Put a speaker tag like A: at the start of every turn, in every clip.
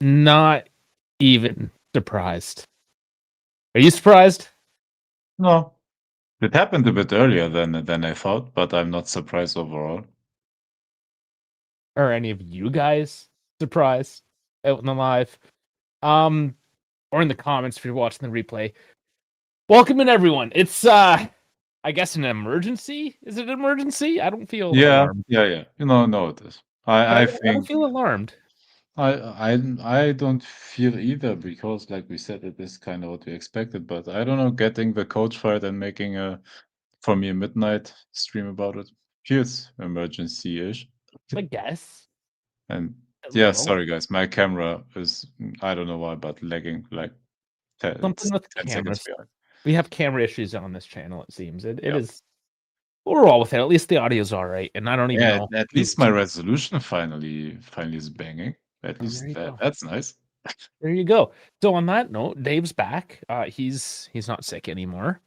A: not even surprised. Are you surprised?
B: No, it happened a bit earlier than I thought, but I'm not surprised overall.
A: Are any of you guys surprised out in the live? Or in the comments if you're watching the replay. Welcome in, everyone. It's I guess an emergency. Is it an emergency? I don't feel alarmed.
B: Yeah. No, it is. I
A: I don't
B: think
A: feel alarmed.
B: I don't feel either because, like we said, it is kind of what we expected. But I don't know, getting the coach fired and making for me a midnight stream about it feels emergency-ish.
A: I guess
B: And
A: a
B: yeah,
A: little.
B: sorry guys, my camera is I don't know why, but lagging like
A: Something
B: it's
A: with
B: 10 seconds
A: cameras.
B: behind.
A: We have camera issues on this channel, it seems. It
B: Yeah.
A: is we're all with it. At least the audio's all right. And I don't even
B: Yeah,
A: know.
B: at least my resolution finally is banging. At
A: Oh, there
B: least
A: you go.
B: that's nice.
A: There you go. So on that note, Dave's back. He's not sick anymore.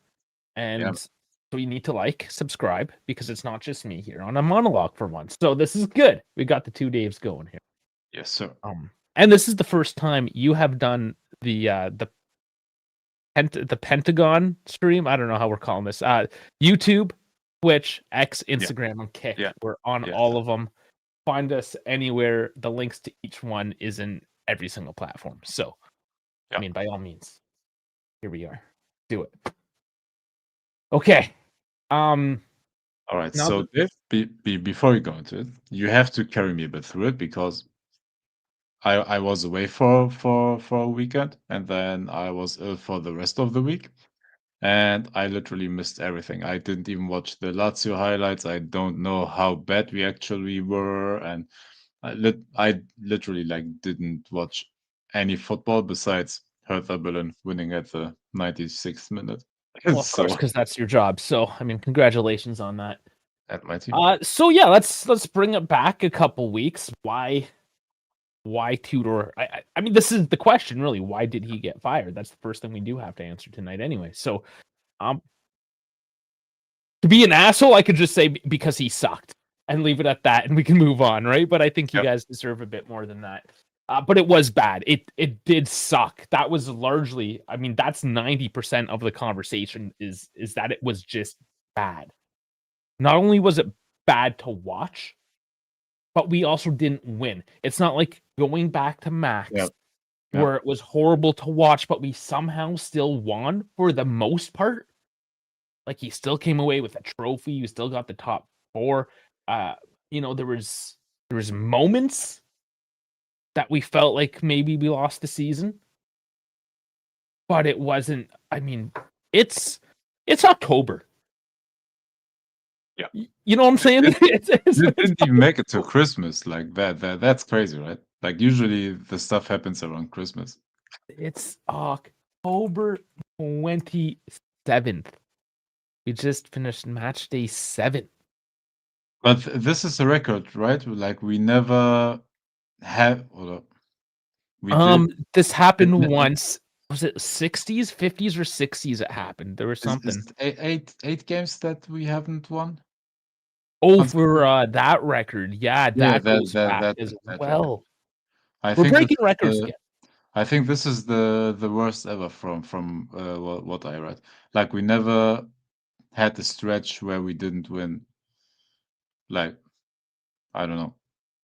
B: Yeah.
A: And so you need to subscribe because it's not just me here on a monologue for once. So this is good. We got the two Daves going here.
B: Yes, sir.
A: And this is the first time you have done the Pentagon stream. I don't know how we're calling this. YouTube, Twitch, X, Instagram, and Kick.
B: Yeah.
A: We're on
B: Yes.
A: all of them. Find us anywhere. The links to each one is in every single platform. So, I mean, by all means, here we are. Do it. Okay.
B: All right.
A: Now
B: So Dave, before you go into it, you have to carry me a bit through it because I was away for a weekend and then I was ill for the rest of the week. And I literally missed everything. I didn't even watch the Lazio highlights. I don't know how bad we actually were, and I literally didn't watch any football besides Hertha Berlin winning at the 96th minute.
A: well, of course,
B: So
A: because that's your job. So, I mean, congratulations on that.
B: at my team.
A: So yeah, let's bring it back a couple weeks. Why Tudor? I mean, this is the question, really. Why did he get fired? That's the first thing we do have to answer tonight, anyway. So, to be an asshole, I could just say because he sucked and leave it at that, and we can move on, right? But I think you guys deserve a bit more than that. But it was bad. It did suck. That was largely, I mean, that's 90% of the conversation is that it was just bad. Not only was it bad to watch, but we also didn't win. It's not like going back to Max where it was horrible to watch, but we somehow still won for the most part. Like, he still came away with a trophy. You still got the top 4. There was moments that we felt like maybe we lost the season, but it wasn't. I mean, it's October.
B: Yeah.
A: You know what I'm saying?
B: It didn't even make it to Christmas. Like that's crazy, right? Like usually the stuff happens around Christmas.
A: It's October 27th. We just finished match day 7.
B: But this is a record, right? Like we never have.
A: This happened once. Was it 60s, 50s, or 60s? It happened. There was something.
B: Is eight games that we haven't won.
A: Oh, for that record, that goes back as well. We're breaking records again.
B: I think this is the worst ever from what I read. Like we never had the stretch where we didn't win. Like I don't know,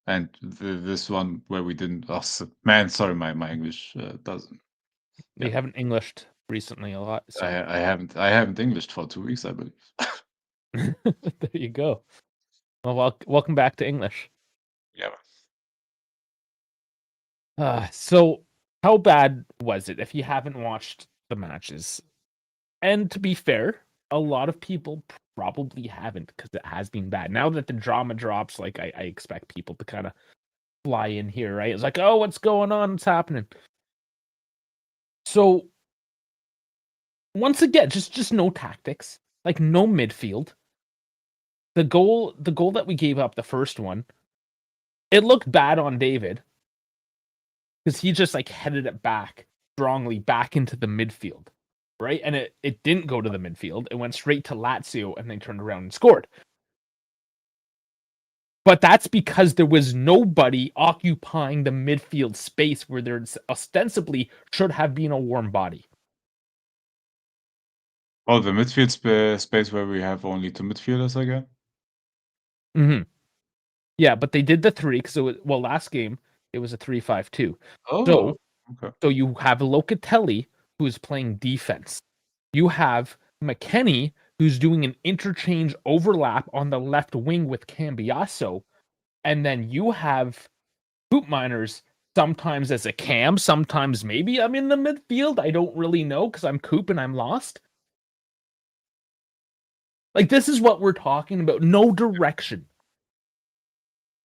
B: and this one where we didn't. Oh, man, sorry, my English doesn't.
A: You haven't Englished recently a lot. So.
B: I haven't Englished for 2 weeks, I believe.
A: There you go. Well, welcome back to English.
B: Yeah.
A: So how bad was it if you haven't watched the matches? And to be fair, a lot of people probably haven't because it has been bad. Now that the drama drops, like I expect people to kind of fly in here, right? It's like, oh, what's going on? What's happening? So once again, just no tactics, like no midfield. The goal that we gave up, the first one, it looked bad on David because he just headed it back strongly back into the midfield, right? And it didn't go to the midfield. It went straight to Lazio, and they turned around and scored. But that's because there was nobody occupying the midfield space where there ostensibly should have been a warm body.
B: Oh, the midfield space where we have only 2 midfielders again?
A: Mm-hmm. Yeah, but they did the 3 because last game it was a 3-5-2.
B: Oh,
A: So
B: okay.
A: So you have Locatelli, who's playing defense. You have McKennie, who's doing an interchange overlap on the left wing with Cambiasso. And then you have Hoop Miners sometimes as a cam, sometimes maybe I'm in the midfield. I don't really know because I'm Coop and I'm lost. Like, this is what we're talking about. No direction.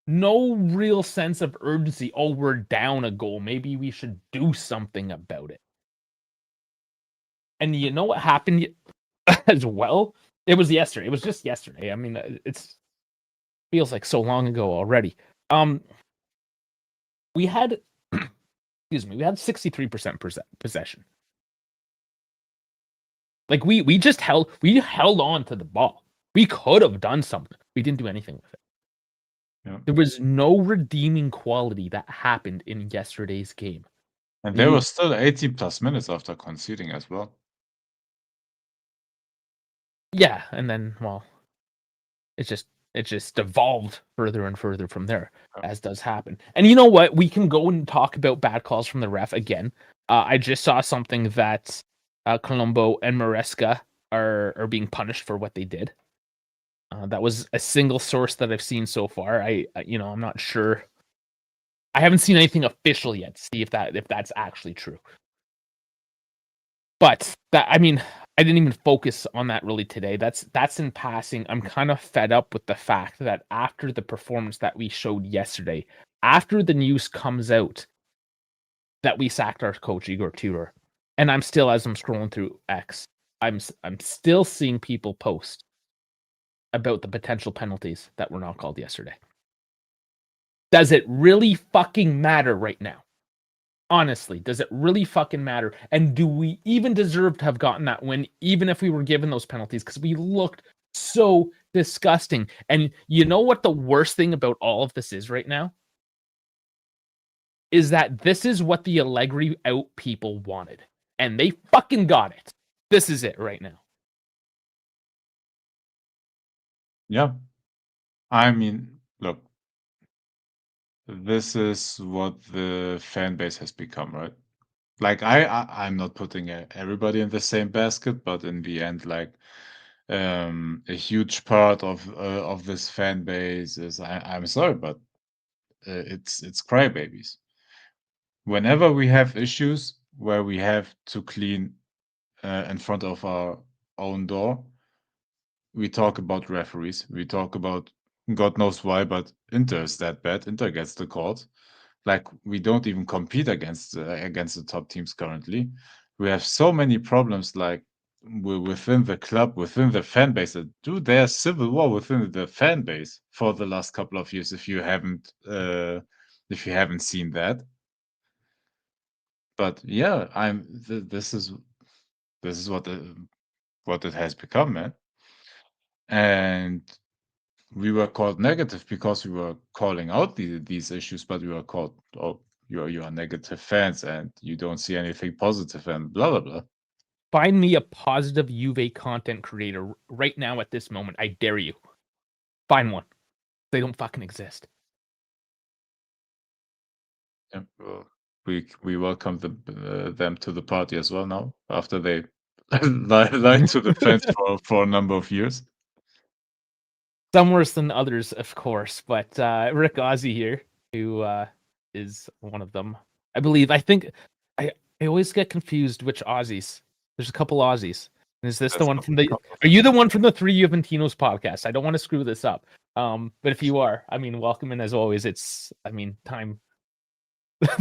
A: No real sense of urgency. Oh, we're down a goal. Maybe we should do something about it. And you know what happened as well? It was yesterday. It was just yesterday. I mean, it's feels like so long ago already. We had, excuse me, we had 63% possession. Like we held on to the ball. We could have done something. We didn't do anything with it.
B: Yeah.
A: There was no redeeming quality that happened in yesterday's game.
B: And there was still 80 plus minutes after conceding as well.
A: Yeah, and then it just evolved further and further from there, as does happen. And you know what? We can go and talk about bad calls from the ref again. I just saw something that Colombo and Maresca are being punished for what they did. That was a single source that I've seen so far. I'm not sure. I haven't seen anything official yet to see if that's actually true. But I didn't even focus on that really today. That's in passing. I'm kind of fed up with the fact that after the performance that we showed yesterday, after the news comes out that we sacked our coach Igor Tudor, and I'm still, as I'm scrolling through X, I'm still seeing people post about the potential penalties that were not called yesterday. Does it really fucking matter right now? Honestly, does it really fucking matter? And do we even deserve to have gotten that win, even if we were given those penalties? Because we looked so disgusting. And you know what the worst thing about all of this is right now? Is that this is what the Allegri out people wanted. And they fucking got it. This is it right now.
B: Yeah. I mean, look, this is what the fan base has become, right? Like I'm not putting everybody in the same basket, but in the end, like a huge part of this fan base is I'm sorry, but it's crybabies. Whenever we have issues where we have to clean in front of our own door, we talk about referees. We talk about God knows why, but Inter is that bad. Inter gets the calls. Like we don't even compete against the top teams currently. We have so many problems. Like within the club, within the fan base. Dude, there's civil war within the fan base for the last couple of years. If you haven't seen that, but yeah, this is what it has become, man. And we were called negative because we were calling out these issues, but we were called, oh, you are negative fans and you don't see anything positive and blah blah blah.
A: Find me a positive Juve content creator right now at this moment. I dare you. Find one. They don't fucking exist.
B: Yeah, well, we welcome them to the party as well now after they lied to the fans for a number of years.
A: Some worse than others, of course, but Rick Ozzy here, who is one of them. I think I always get confused which Aussies. There's a couple Aussies. Is this the
B: That's
A: one
B: not
A: from
B: a
A: the
B: couple.
A: Are you the one from the Three Juventinos podcast? I don't want to screw this up. But if you are, welcome, and as always, it's time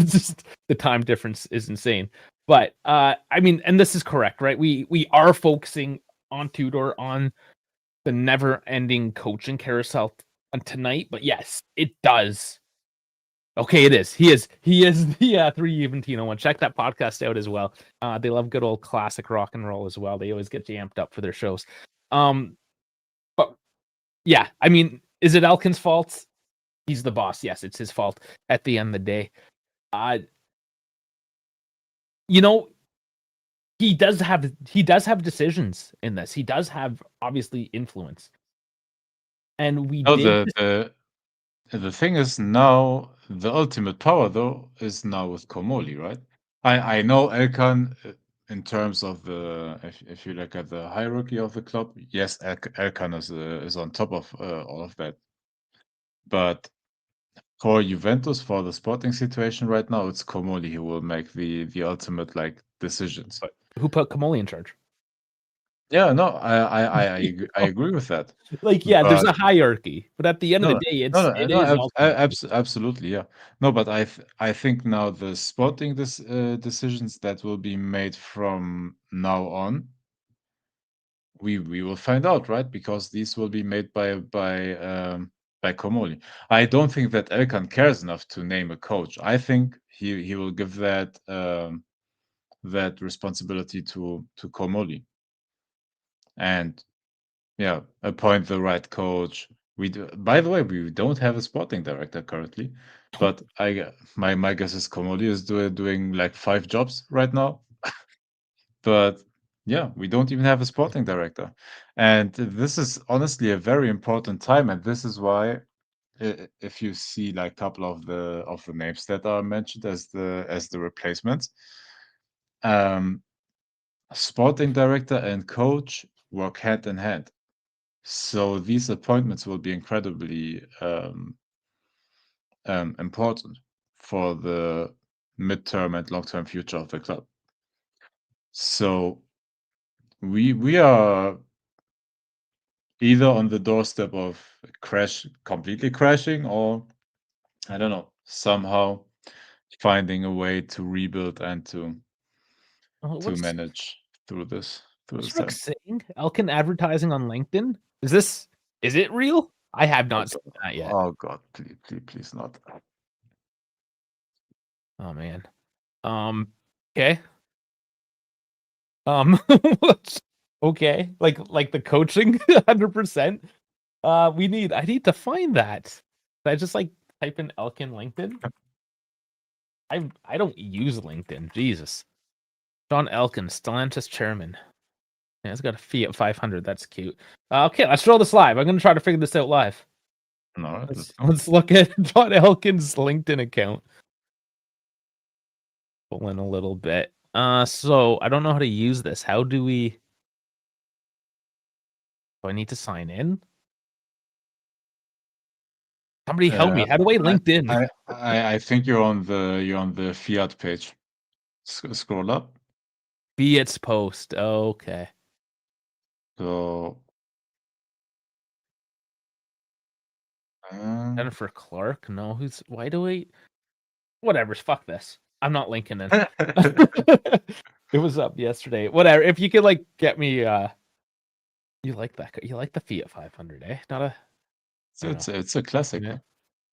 A: just the time difference is insane. But and this is correct, right? We are focusing on Tudor, on the never-ending coaching carousel tonight, but yes, it does. Okay, it is. He is the Three Juventino one. Check that podcast out as well. They love good old classic rock and roll as well. They always get amped up for their shows. But yeah, is it Elkin's fault? He's the boss. Yes, it's his fault at the end of the day. You know, he does have decisions in this. He does have obviously influence. And we
B: No,
A: did
B: the thing is now the ultimate power though is now with Komoli, right? I know Elkan in terms of the if you look at the hierarchy of the club, yes, Elkan is on top of all of that. But for Juventus, for the sporting situation right now, it's Komoli who will make the ultimate like decisions.
A: who put Kamoli in charge.
B: Yeah, no, I agree with that.
A: Like, yeah, there's
B: But
A: a hierarchy, but at the end of
B: no,
A: the day,
B: no,
A: it
B: no,
A: is ultimate.
B: absolutely, yeah. No, but I think now the sporting decisions that will be made from now on, we will find out, right? Because these will be made by Komoli. I don't think that Elkan cares enough to name a coach. I think he will give that responsibility to Komoli. And yeah, appoint the right coach. By the way, we don't have a sporting director currently, but my guess is Komodi is doing like 5 jobs right now. But yeah, we don't even have a sporting director, and this is honestly a very important time, and this is why if you see like a couple of the names that are mentioned as the replacements, um, sporting director and coach work hand in hand. So these appointments will be incredibly important for the midterm and long-term future of the club. So we are either on the doorstep of completely crashing, or I don't know, somehow finding a way to rebuild and to
A: What's
B: manage through this
A: Rook
B: time.
A: saying? Elkin advertising on LinkedIn? Is it real? I have
B: Oh
A: not
B: God,
A: seen that yet.
B: oh God, please not.
A: Oh man. Okay. What's okay? Like the coaching, 100%. I need to find that. Did I just like type in Elkin LinkedIn? I don't use LinkedIn. Jesus. John Elkin, Stellantis chairman. Yeah, it's got a Fiat 500. That's cute. Okay, let's roll this live. I'm gonna try to figure this out live.
B: All right, let's go.
A: Let's look at John Elkin's LinkedIn account. Pull in a little bit. So I don't know how to use this. How do we? Do I need to sign in? Somebody help me. How do I LinkedIn?
B: I think you're on the Fiat page. Scroll up.
A: Fiat's post. Okay.
B: So
A: Jennifer Clark. No, why do I? Whatever. Fuck this. I'm not linking it. It was up yesterday. Whatever. If you could like get me. You like that? You like the Fiat 500, eh? Not a.
B: it's a classic.
A: Yeah.
B: No?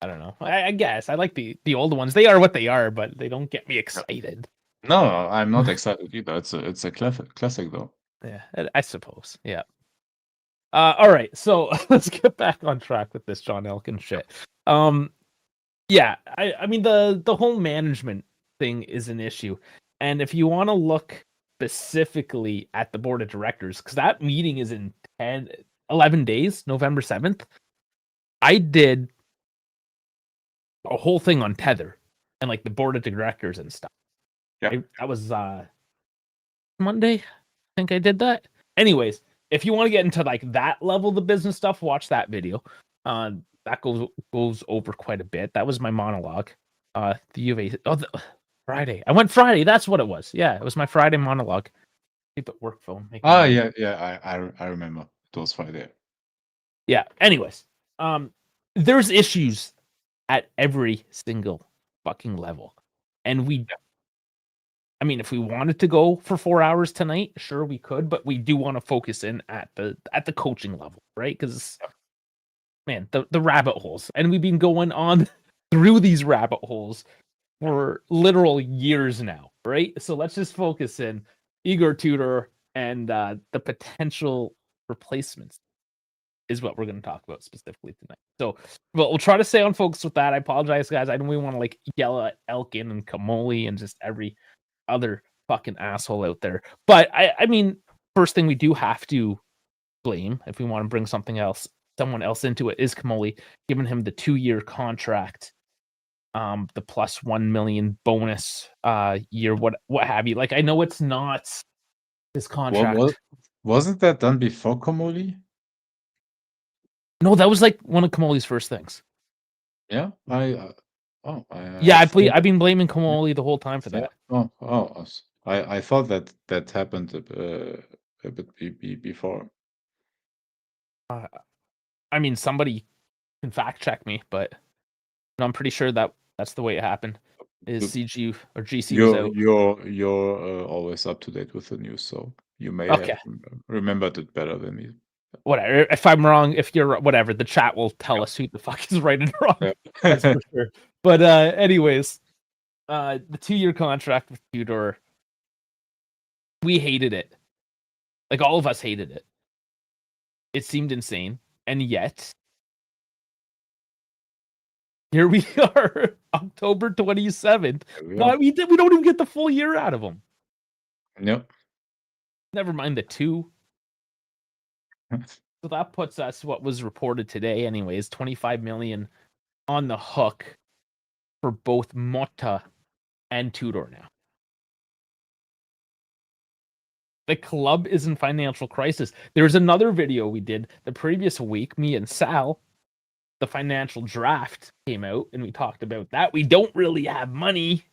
A: I don't know. I guess I like the old ones. They are what they are, but they don't get me excited.
B: No, I'm not excited either. It's a classic though.
A: Yeah, I suppose. Yeah. All right. So let's get back on track with this John Elkin shit. Yeah. I mean the whole management thing is an issue, and if you want to look specifically at the board of directors, because that meeting is in 11 days, November 7th. I did a whole thing on Tether and like the board of directors and stuff.
B: Yeah.
A: That was Monday. I think I did that. Anyways, if you want to get into like that level of the business stuff, watch that video. That goes over quite a bit. That was my monologue. The Juve. Friday. I went Friday. That's what it was. Yeah, it was my Friday monologue. Keep it work phone.
B: Yeah. I remember. It was Friday.
A: Yeah. Anyways, there's issues at every single fucking level, and I mean, if we wanted to go for 4 hours tonight, sure we could, but we do want to focus in at the coaching level, right? Because man, the rabbit holes, and we've been going on through these rabbit holes for literal years now, right? So let's just focus in Igor Tudor and the potential replacements. is what we're going to talk about specifically tonight. So, well, we'll try to stay on focus with that. I apologize, guys. I don't really want to like yell at Elkin and Kamoli and just every other fucking asshole out there. But I mean, first thing we do have to blame, if we want to bring someone else into it, is Kamoli, giving him the 2-year contract, the plus 1 million bonus year, what have you. Like, I know it's not his contract.
B: Wasn't that done before Komoli?
A: No, that was like one of Kamoli's first things.
B: Yeah,
A: I've been blaming Kamoli the whole time for that.
B: I thought that happened a bit before.
A: I mean, somebody can fact check me, but I'm pretty sure that's the way it happened. Is CG or GC was out.
B: You're always up to date with the news, so you may have remembered it better than me.
A: Whatever. If I'm wrong, if you're whatever, the chat will tell us who the fuck is right and wrong. That's for sure. But anyways, the 2-year contract with Tudor, we hated it. Like, all of us hated it. It seemed insane, and yet here we are, October 27th. Why we don't even get the full year out of him.
B: Nope.
A: Never mind the 2. So that puts us, what was reported today anyways, 25 million on the hook for both Motta and Tudor now. The club is in financial crisis. There's another video we did the previous week, me and Sal. The financial draft came out, and we talked about that. We don't really have money.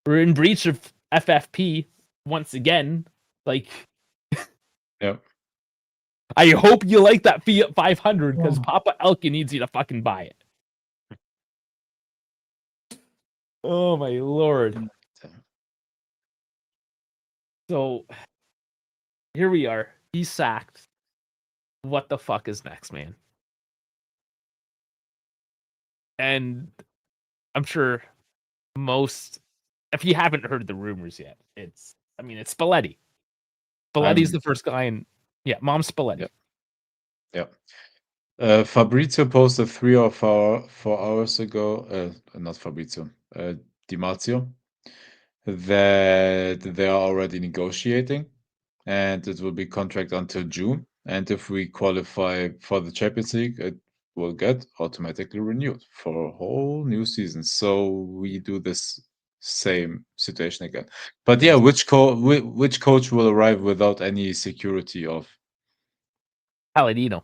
A: We're in breach of FFP once again. Like,
B: yep.
A: I hope you like that Fiat 500 because Papa Elkin needs you to fucking buy it. Oh my lord. So here we are. He's sacked. What the fuck is next, man? And I'm sure if you haven't heard the rumors yet, it's Spalletti. Spalletti's the first guy in, Mom Spalletti.
B: Yep. Fabrizio posted 3 or 4 hours ago, not Fabrizio, Di Marzio, that they are already negotiating, and it will be contract until June. And if we qualify for the Champions League, it will get automatically renewed for a whole new season. So we do this same situation again. But yeah, which coach will arrive without any security of
A: Palladino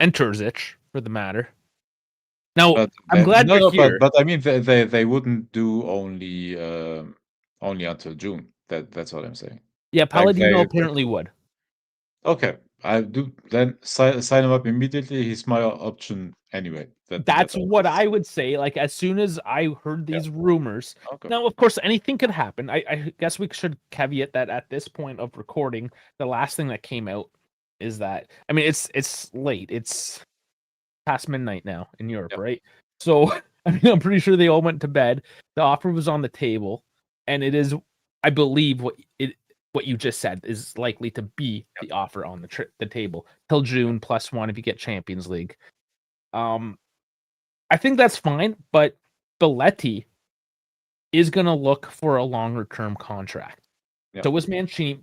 A: and Terzic, for the matter. Now, I'm glad you're here.
B: But I mean, they wouldn't do only until June. That's what I'm saying.
A: Yeah, Palladino apparently would.
B: Okay, I do then sign him up immediately. He's my option anyway.
A: That's what I would say. Like, as soon as I heard these rumors. Okay. Now, of course, anything could happen. I guess we should caveat that at this point of recording, the last thing that came out is that, I mean, it's late. It's past midnight now in Europe, right? So, I mean, I'm pretty sure they all went to bed. The offer was on the table, and it is, I believe, what you just said is likely to be the offer on the table till June +1 if you get Champions League. I think that's fine, but Spalletti is going to look for a longer term contract. So was Mancini.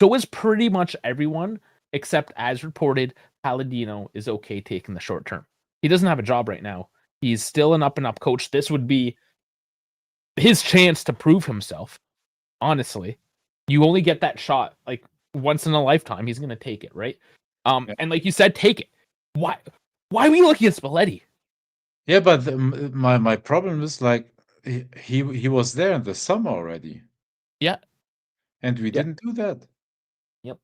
A: So was pretty much everyone, except, as reported, Palladino is okay taking the short term. He doesn't have a job right now. He's still an up-and-up coach. This would be his chance to prove himself, honestly. You only get that shot like once in a lifetime. He's going to take it, right? And like you said, take it. Why are we looking at Spalletti?
B: Yeah, but my problem is, like, he was there in the summer already.
A: Yeah.
B: And we didn't do that.
A: Yep.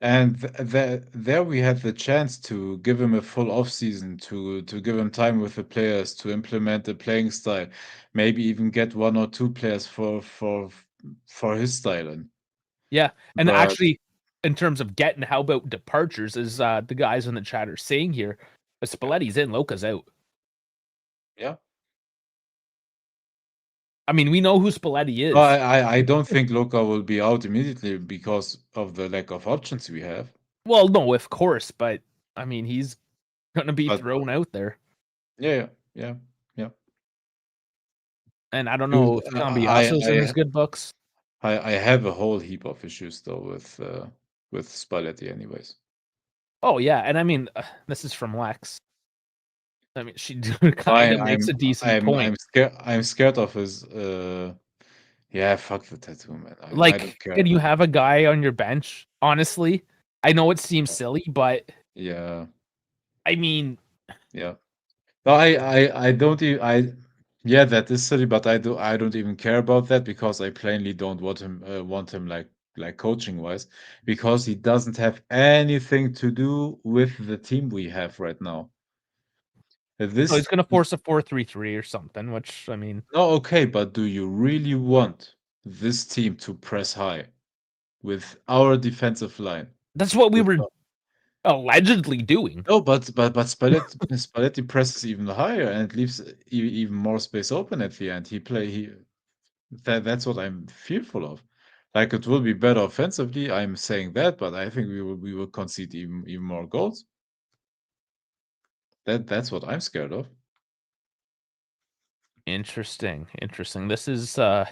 B: And there we had the chance to give him a full off season, to give him time with the players, to implement the playing style, maybe even get 1 or 2 players for his style.
A: And actually, in terms of getting, how about departures, as the guys in the chat are saying here, Spalletti's in, Loca's out.
B: Yeah.
A: I mean, we know who Spalletti is.
B: I don't think Loca will be out immediately because of the lack of options we have.
A: Well, no, of course, but I mean, he's gonna be
B: But
A: thrown out there,
B: yeah, yeah, yeah.
A: and I don't
B: Dude,
A: know if Cambiaso's in his good books.
B: I have a whole heap of issues though with Spalletti, anyways.
A: Oh yeah, and I mean, this is from Lex. I mean, she kind
B: I
A: of makes a decent point.
B: I'm scared of his yeah, fuck the tattoo, man. I don't
A: Like,
B: care.
A: can you have a guy on your bench? Honestly, I know it seems silly, but
B: Yeah,
A: I mean,
B: yeah. No, I don't even yeah, that is silly, but I don't even care about that because I plainly don't want him like coaching wise because he doesn't have anything to do with the team we have right now.
A: so he's
B: This
A: gonna force a 4-3-3 or something. Which I mean,
B: No, okay, but do you really want this team to press high with our defensive line?
A: that's what we
B: With
A: were allegedly doing.
B: No, but Spalletti presses even higher and leaves even more space open at the end. That's what I'm fearful of. Like it will be better offensively. I'm saying that, but I think we will concede even more goals. That's what I'm scared of.
A: Interesting, interesting. This is to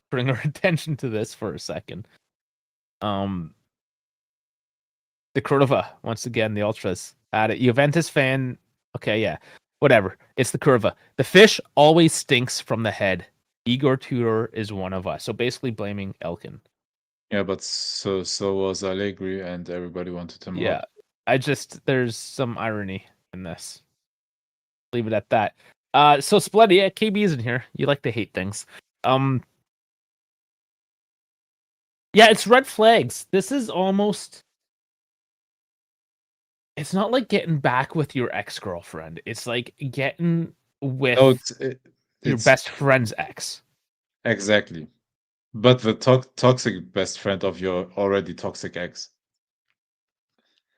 A: bring our attention to this for a second. Um, the Curva once again, the ultras at it. Juventus fan. Okay, yeah, whatever. It's the Curva. The fish always stinks from the head. Igor Tudor is one of us. So basically blaming Elkin.
B: Yeah, but so was Allegri, and everybody wanted him
A: Yeah,
B: out.
A: there's some irony in this. Leave it at that. So Spletty, yeah, KB isn't here. You like to hate things. Yeah, it's red flags. This is almost. It's not like getting back with your ex-girlfriend. It's like getting
B: No,
A: with your
B: it's
A: best friend's ex.
B: exactly. But the toxic best friend of your already toxic ex.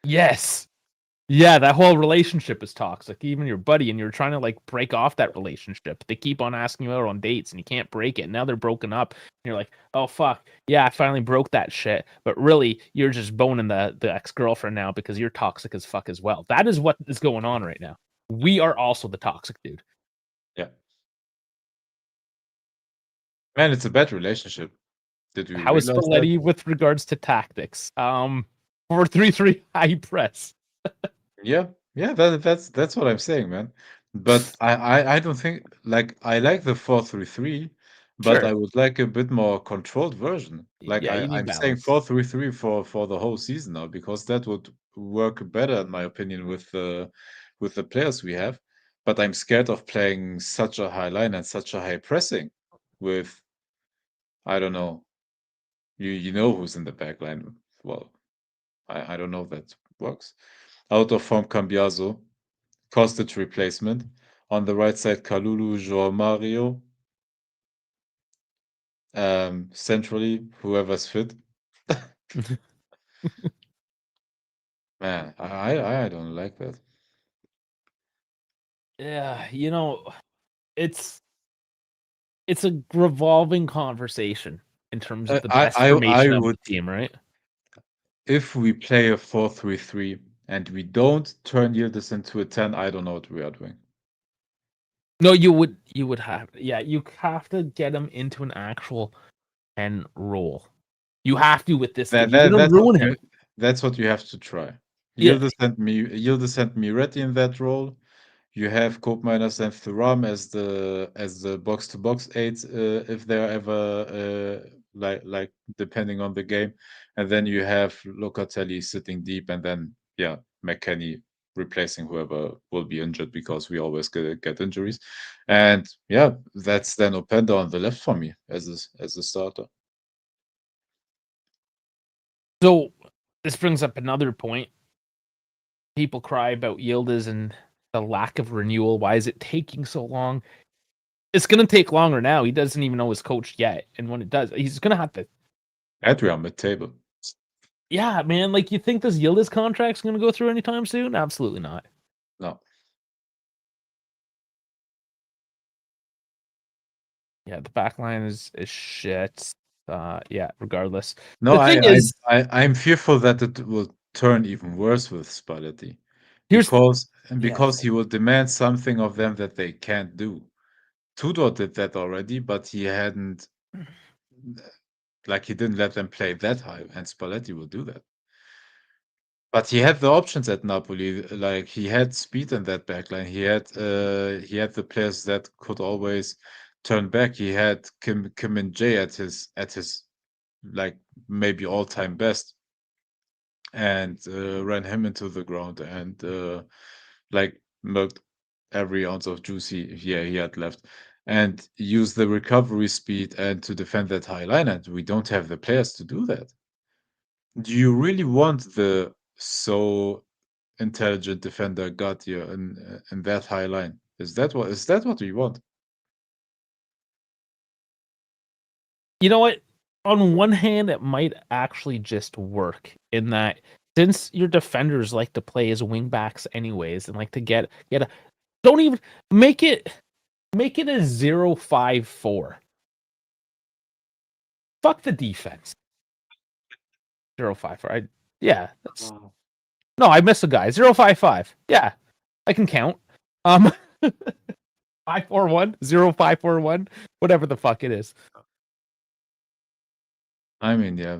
A: Yes. Yeah, that whole relationship is toxic. Even your buddy, and you're trying to like break off that relationship. They keep on asking you out on dates, and you can't break it. Now they're broken up. And you're like, oh fuck, yeah, I finally broke that shit. But really, you're just boning the ex girlfriend now because you're toxic as fuck as well. That is what is going on right now. We are also the toxic dude.
B: Yeah. Man, it's a bad relationship. Did we
A: How is
B: realize that?
A: Spalletti with regards to tactics? 4-3-3 high press.
B: Yeah, yeah, that's what I'm saying, man. But I don't think like I like the 4-3-3, but I
A: Sure.
B: would like a bit more controlled version. Like
A: Yeah, you need
B: I'm saying
A: balance.
B: 4-3-3 for the whole season now because that would work better in my opinion with the players we have. But I'm scared of playing such a high line and such a high pressing with I don't know. You know who's in the back line. Well, I don't know if that works. Out of form Cambiaso. Kostic replacement. On the right side, Kalulu, Joao Mario. Centrally, whoever's fit. Man, I don't like that.
A: Yeah, it's it's a revolving conversation in terms of the best
B: I
A: formation of
B: would
A: the team, right?
B: if we play a 4-3-3 and we don't turn Yildiz into a 10, I don't know what we are doing.
A: No, you would have you have to get him into an actual 10 role. You have to with this kid.
B: That,
A: You're
B: that
A: gonna
B: that's what
A: ruin
B: you
A: him.
B: that's what you have to try.
A: Yeah.
B: Yildiz sent me Reddy in that role. You have Cope Miners and Thuram as the box to box aids if they're ever like depending on the game, and then you have Locatelli sitting deep, and then yeah, McKennie replacing whoever will be injured because we always get injuries, and yeah, that's then Openda on the left for me as a starter.
A: So this brings up another point. People cry about Yildiz and the lack of renewal. Why is it taking so long? It's gonna take longer now. He doesn't even know his coach yet. And when it does, he's gonna have to.
B: Adrian mid table.
A: Yeah, man. Like, you think this Yildiz contract's gonna go through anytime soon? Absolutely not.
B: No.
A: Yeah, the back line is shit. regardless.
B: No,
A: The thing is,
B: I'm fearful that it will turn even worse with Spalletti
A: here's
B: because he will demand something of them that they can't do. Tudor did that already, but he hadn't, like, he didn't let them play that high, and Spalletti will do that. But he had the options at Napoli. Like, he had speed in that backline. He had the players that could always turn back. He had Kim Min Jae at his like maybe all-time best, and ran him into the ground and like milked every ounce of juice he had left, and used the recovery speed and to defend that high line. And we don't have the players to do that. Do you really want the so intelligent defender Gatia in that high line? Is that what we want?
A: You know what? On one hand, it might actually just work in that since your defenders like to play as wingbacks anyways, and like to get a don't even make it a 0-5-4. Fuck the defense. 0-5-4. That's no, I miss a guy. 0-5-5. Yeah, I can count. 5-4-1, 0-5-4-1, whatever the fuck it is.
B: I mean, yeah.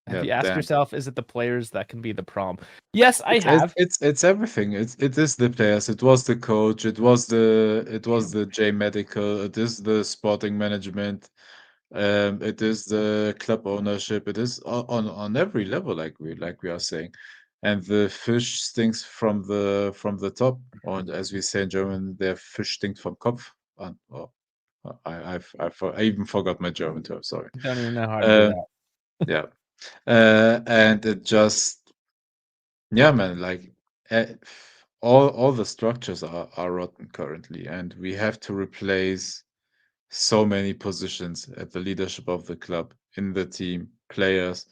A: Have you asked
B: damn.
A: yourself, is it the players that can be the problem? Yes, I have.
B: It's everything. It is the players. It was the coach. It was the J Medical. It is the sporting management. It is the club ownership. It is on every level, like we are saying. And the fish stinks from the top. Or as we say in German, der Fisch stinkt vom Kopf. I even forgot my German term. Sorry.
A: Don't even know how to do that.
B: Yeah. And it just, yeah, man, like all the structures are rotten currently, and we have to replace so many positions at the leadership of the club, in the team, players.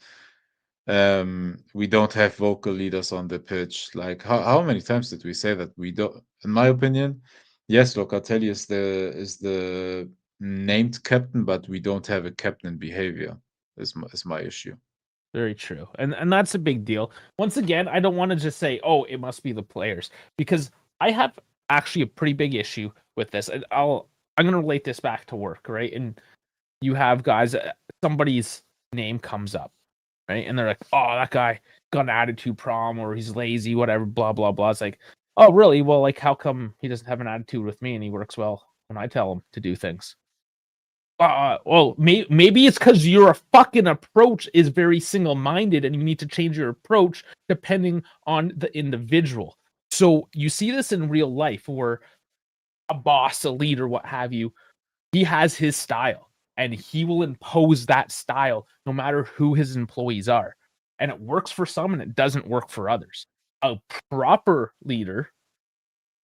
B: We don't have vocal leaders on the pitch. Like, how many times did we say that we don't? In my opinion, yes, Locatelli is the named captain, but we don't have a captain behavior. Is my issue.
A: Very true. And that's a big deal. Once again, I don't want to just say, oh, it must be the players, because I have actually a pretty big issue with this. And I'm going to relate this back to work, right? And you have guys, somebody's name comes up, right? And they're like, oh, that guy got an attitude problem, or he's lazy, whatever, blah, blah, blah. It's like, oh, really? Well, like, how come he doesn't have an attitude with me and he works well when I tell him to do things? Well, maybe it's because your fucking approach is very single-minded, and you need to change your approach depending on the individual. So you see this in real life, where a boss, a leader, what have you, he has his style, and he will impose that style no matter who his employees are. And it works for some, and it doesn't work for others. A proper leader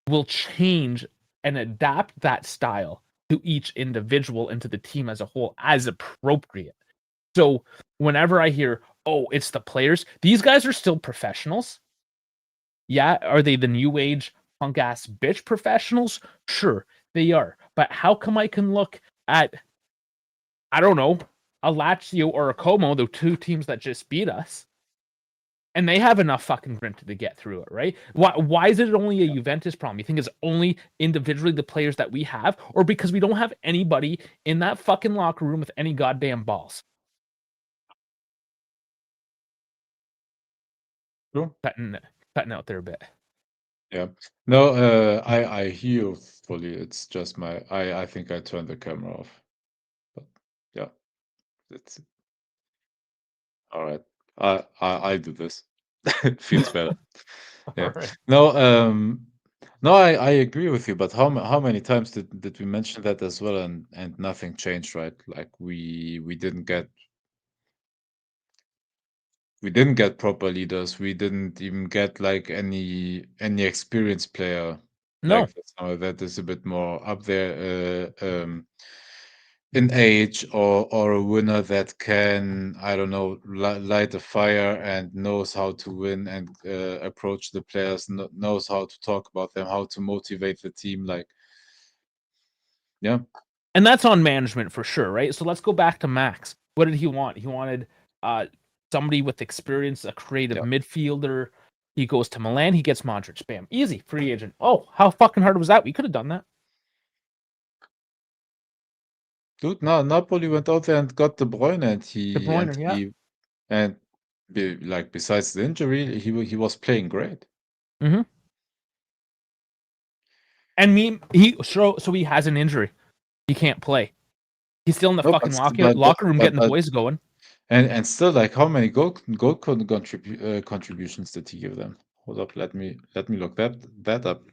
A: will change and adapt that style to each individual and to the team as a whole as appropriate. So whenever I hear, oh, it's the players, these guys are still professionals. Yeah, are they the new age punk ass bitch professionals? Sure, they are. But how come I can look at, I don't know, a Lazio or a Como, the two teams that just beat us, and they have enough fucking grit to get through it, right? Why is it only a Juventus problem? You think it's only individually the players that we have, or because we don't have anybody in that fucking locker room with any goddamn balls?
B: Sure.
A: Cutting out there a bit.
B: Yeah. No, I hear you fully. It's just I think I turned the camera off. But yeah, it's all right. I do this. It feels better. Yeah.
A: Right.
B: No, I agree with you, but how many times did we mention that as well, and nothing changed, right? Like we didn't get proper leaders. We didn't even get like any experienced player
A: No.
B: that is a bit more up there in age, or a winner that can, I don't know, light a fire and knows how to win and approach the players, knows how to talk about them, how to motivate the team. Like, yeah.
A: And that's on management for sure, right? So let's go back to Max. What did he want? He wanted somebody with experience, a creative midfielder. He goes to Milan. He gets Modric. Bam, easy free agent. Oh, how fucking hard was that? We could have done that.
B: Dude, no, Napoli went out there and got De Bruyne, and
A: De Bruyne, yeah.
B: Besides the injury, he was playing great.
A: Mm-hmm. And so he has an injury. He can't play. He's still in the fucking locker room getting the boys going.
B: And still, like, how many goal contributions did he give them? Hold up, let me look that up.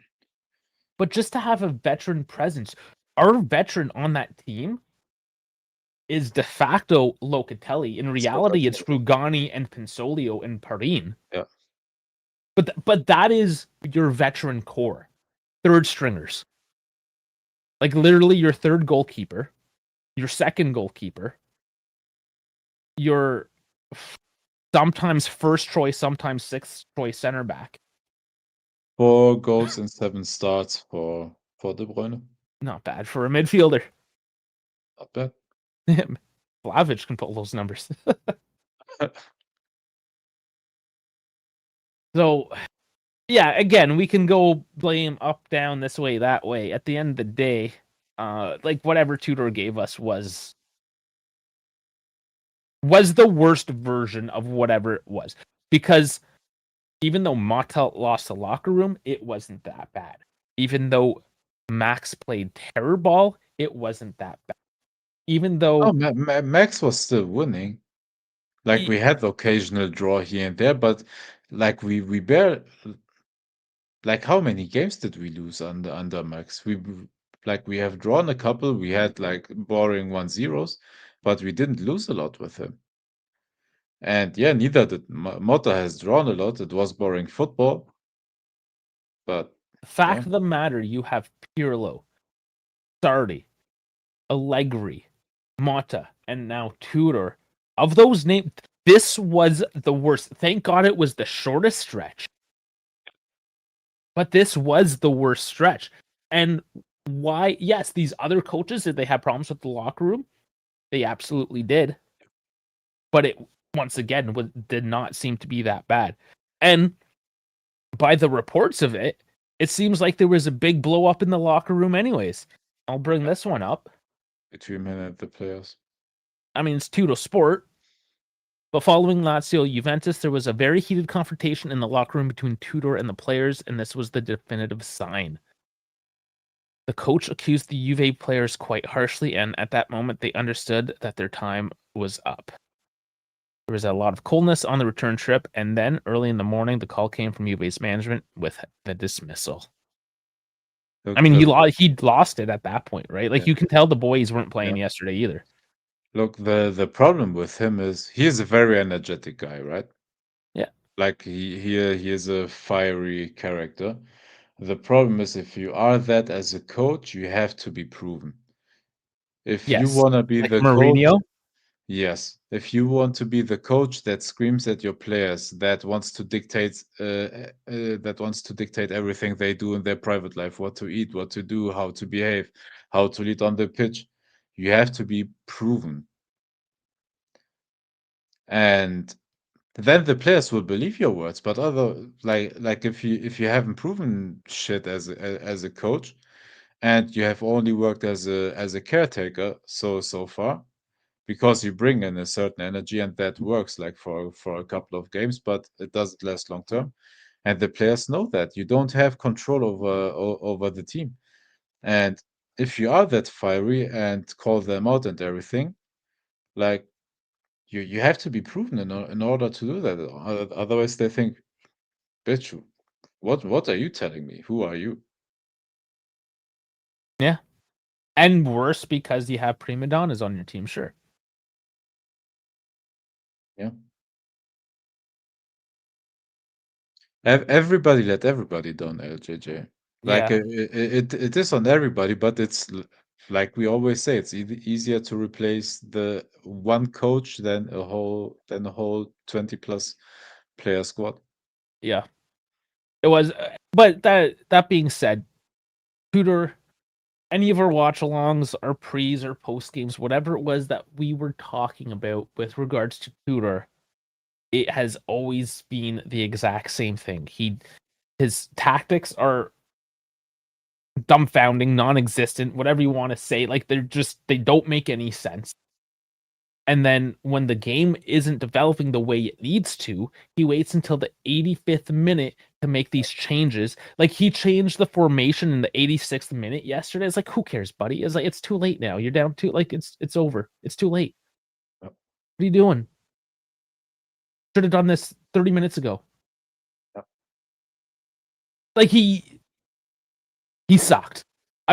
A: But just to have a veteran presence, our veteran on that team is de facto Locatelli. In reality, it's Rugani and Pinsolio and Parin.
B: Yeah.
A: But that is your veteran core, third stringers. Like literally your third goalkeeper, your second goalkeeper, your sometimes first choice, sometimes sixth choice center back.
B: 4 goals and 7 starts for De Bruyne.
A: Not bad for a midfielder.
B: Not bad.
A: Vlahovic can pull those numbers. So, yeah, again, we can go blame up, down, this way, that way. At the end of the day, like whatever Tudor gave us was the worst version of whatever it was. Because even though Motta lost the locker room, it wasn't that bad. Even though Max played terror ball, it wasn't that bad. Even though
B: Max was still winning. Like, we had the occasional draw here and there, but like we barely, like, how many games did we lose under Max? We have drawn a couple. We had like boring 1-0s, but we didn't lose a lot with him. And yeah, neither did Motta has drawn a lot. It was boring football, but
A: fact of the matter, you have Pirlo, Sardi, Allegri, Motta, and now Tudor. Of those names, this was the worst. Thank God it was the shortest stretch. But this was the worst stretch. And why? Yes, these other coaches, did they have problems with the locker room? They absolutely did. But it, once again, did not seem to be that bad. And by the reports of it, it seems like there was a big blow up in the locker room anyways. I'll bring this one up.
B: Between him and the players.
A: I mean, it's Tutto Sport. But following Lazio Juventus, there was a very heated confrontation in the locker room between Tudor and the players, and this was the definitive sign. The coach accused the Juve players quite harshly, and at that moment, they understood that their time was up. There was a lot of coldness on the return trip, and then early in the morning, the call came from Juve's management with the dismissal. I mean, he lost it at that point, right? Like, you can tell the boys weren't playing yesterday either.
B: Look, the problem with him is he is a very energetic guy, right?
A: Yeah.
B: Like, he is a fiery character. The problem is, if you are that as a coach, you have to be proven. If you want to be
A: like
B: the
A: Mourinho?
B: coach, yes. If you want to be the coach that screams at your players, that wants to dictate everything they do in their private life, what to eat, what to do, how to behave, how to lead on the pitch, you have to be proven. And then the players will believe your words. But if you haven't proven shit as a coach, and you have only worked as a caretaker so far, because you bring in a certain energy and that works like for a couple of games, but it doesn't last long term. And the players know that you don't have control over the team. And if you are that fiery and call them out and everything, like, you have to be proven in order to do that. Otherwise, they think, bitch, what are you telling me? Who are you?
A: Yeah. And worse because you have prima donnas on your team, sure.
B: Yeah. Everybody let everybody down, LJJ. Like,
A: Yeah.
B: it is on everybody, but it's like we always say, it's easier to replace the one coach than a whole 20 plus player squad.
A: Yeah. It was, but that being said, Tudor any of our watch-alongs, our pre's, or post-games, whatever it was that we were talking about with regards to Tudor, it has always been the exact same thing. His tactics are dumbfounding, non-existent, whatever you want to say. Like they don't make any sense. And then when the game isn't developing the way it needs to, he waits until the 85th minute to make these changes. Like he changed the formation in the 86th minute yesterday. It's like, who cares, buddy? It's like it's too late now. You're down to like it's over. It's too late.
B: Yep.
A: What are you doing? Should have done this 30 minutes ago.
B: Yep.
A: Like he sucked.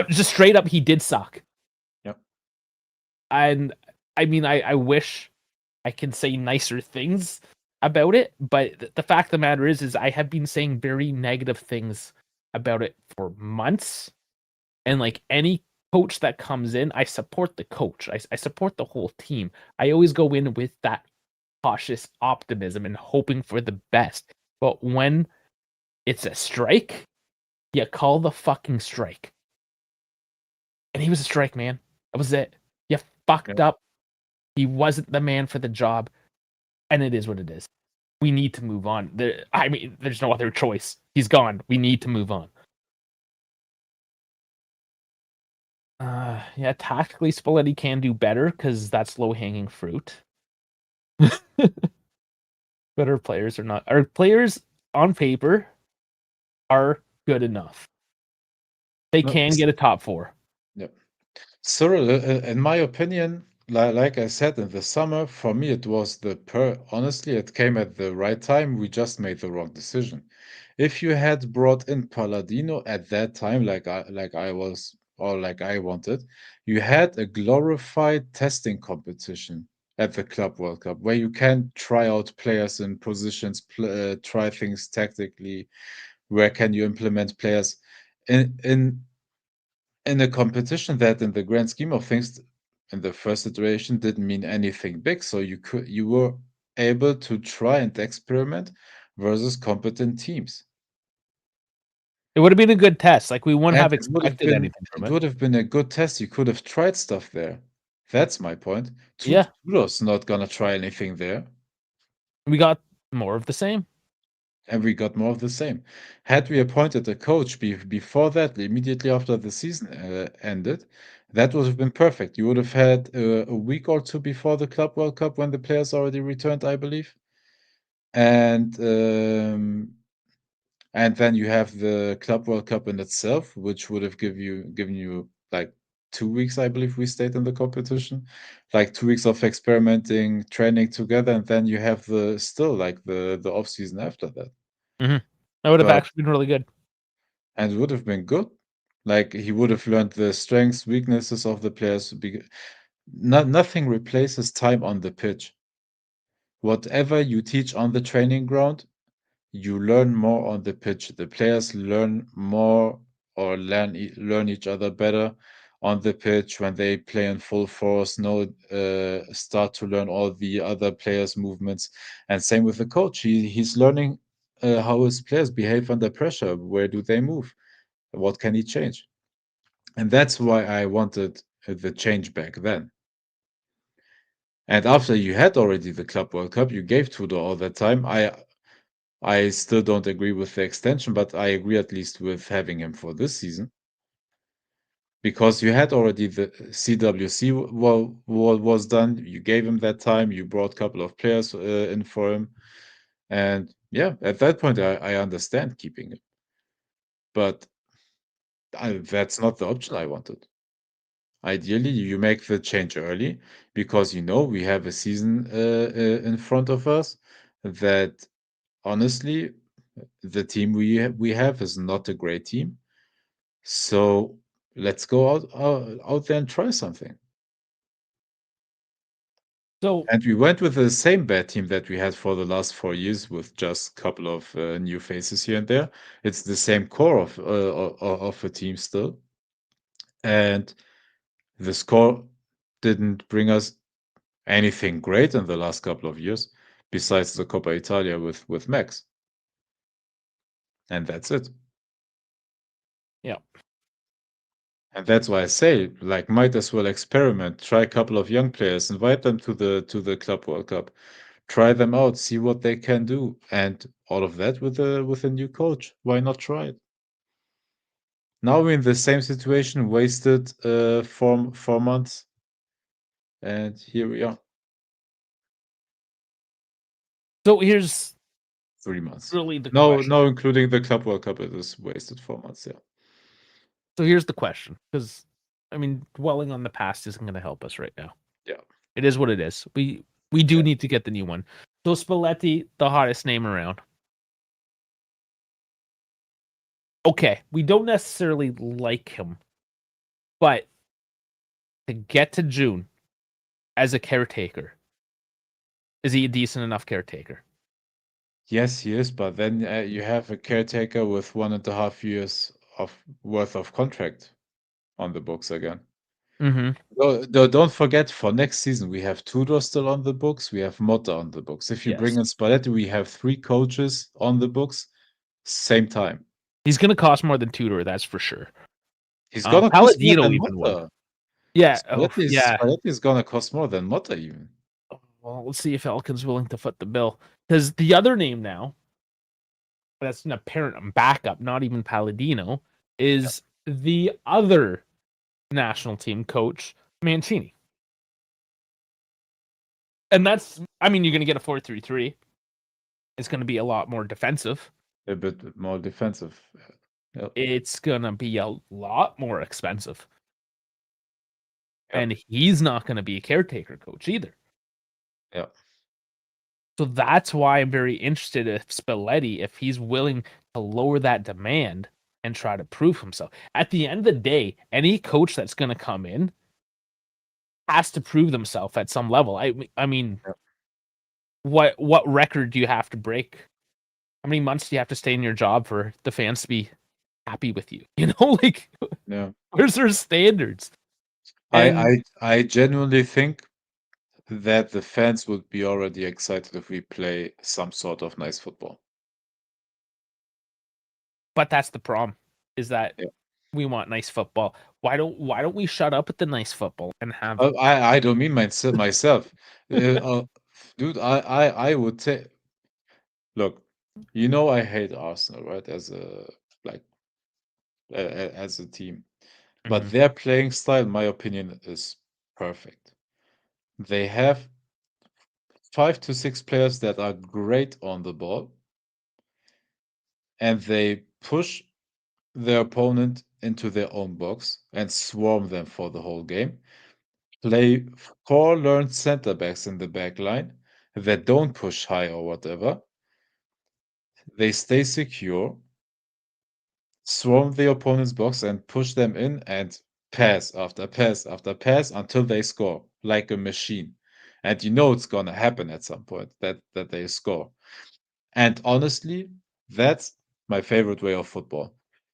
A: Just straight up, he did suck.
B: Yep.
A: And I mean, I wish I can say nicer things about it, but the fact of the matter is I have been saying very negative things about it for months. And like any coach that comes in, I support the coach. I support the whole team. I always go in with that cautious optimism and hoping for the best. But when it's a strike, you call the fucking strike. And he was a strike, man. That was it. You fucked up. He wasn't the man for the job. And it is what it is. We need to move on. There's no other choice. He's gone. We need to move on. Yeah, tactically, Spalletti can do better because that's low-hanging fruit. But our players are not. Our players on paper are good enough. They can get a top 4.
B: Yep. Cyril, in my opinion, like I said in the summer, for me it was honestly, it came at the right time. We just made the wrong decision. If you had brought in Palladino at that time, like I was or like I wanted, you had a glorified testing competition at the Club World Cup where you can try out players in positions, try things tactically. Where can you implement players in a competition that in the grand scheme of things in the first iteration didn't mean anything big, so you were able to try and experiment versus competent teams.
A: It would have been a good test. Like we wouldn't
B: And
A: have expected anything from
B: it
A: it.
B: would have been a good test. You could have tried stuff there. That's my point.
A: Yeah.
B: Tudor's not gonna try anything there.
A: We got more of the same.
B: And we got more of the same. Had we appointed a coach before that, immediately after the season ended, that would have been perfect. You would have had a week or two before the Club World Cup when the players already returned, I believe. And then you have the Club World Cup in itself, which would have given you like 2 weeks, I believe we stayed in the competition, like 2 weeks of experimenting, training together, and then you have the off season after that.
A: That would have
B: But
A: actually been really good.
B: And it would have been good. Like he would have learned the strengths, weaknesses of the players. Nothing replaces time on the pitch. Whatever you teach on the training ground, you learn more on the pitch. The players learn more or learn each other better on the pitch when they play in full force. Start to learn all the other players' movements, and same with the coach. He's learning how his players behave under pressure. Where do they move? What can he change? And that's why I wanted the change back then. And after you had already the Club World Cup, you gave Tudor all that time. I still don't agree with the extension, but I agree at least with having him for this season. Because you had already the CWC was done. You gave him that time. You brought a couple of players in for him. And yeah, at that point, I understand keeping it. But that's not the option I wanted. Ideally, you make the change early because we have a season in front of us that honestly, the team we have is not a great team. So let's go out there and try something.
A: So
B: And we went with the same bad team that we had for the last 4 years with just a couple of new faces here and there. It's the same core of a team still. And the score didn't bring us anything great in the last couple of years besides the Coppa Italia with Max. And that's it.
A: yeah.
B: And that's why I say, like, might as well experiment. Try a couple of young players, invite them to the Club World Cup, try them out, see what they can do, and all of that with a new coach. Why not try it? Now we're in the same situation, wasted 4 months, and here we are.
A: So here's
B: 3 months.
A: really the
B: No,
A: question.
B: no, including the Club World Cup, it is wasted 4 months. Yeah.
A: So here's the question, because I mean, dwelling on the past isn't going to help us right now.
B: Yeah.
A: It is what it is. We do need to get the new one. So Spalletti, the hottest name around. Okay, we don't necessarily like him, but to get to June as a caretaker, is he a decent enough caretaker?
B: Yes, he is, but then you have a caretaker with 1.5 years of worth of contract on the books again.
A: Mm-hmm.
B: Don't forget, for next season, we have Tudor still on the books. We have Motta on the books. If you bring in Spalletti, we have 3 coaches on the books, same time.
A: He's going to cost more than Tudor, that's for sure.
B: He's gonna cost more
A: Palladino
B: than
A: even would.
B: Motta.
A: Yeah. Yeah.
B: Spalletti is gonna cost more than Motta even.
A: Well, let's see if Elkin's willing to foot the bill. Because the other name now, that's an apparent backup, not even Palladino, is the other national team coach, Mancini. And that's, I mean, you're going to get a 4-3-3. It's going to be a lot more defensive.
B: A bit more defensive. Yep.
A: It's going to be a lot more expensive. Yep. And he's not going to be a caretaker coach either.
B: Yeah.
A: So that's why I'm very interested if Spalletti, if he's willing to lower that demand and try to prove himself. At the end of the day, any coach that's going to come in has to prove themselves at some level. I mean, what record do you have to break? How many months do you have to stay in your job for the fans to be happy with you? You know, like, where's their standards?
B: And I genuinely think that the fans would be already excited if we play some sort of nice football.
A: But that's the problem, is that we want nice football. Why don't we shut up at the nice football and have?
B: I don't mean myself, dude. I would say, look, I hate Arsenal, right? As a team, but their playing style, in my opinion, is perfect. They have 5 to 6 players that are great on the ball, and they push their opponent into their own box and swarm them for the whole game. Play 4 learned center backs in the back line that don't push high or whatever. They stay secure, swarm the opponent's box and push them in and pass after pass after pass until they score like a machine. And it's gonna happen at some point that they score. And honestly, that's my favorite way of football.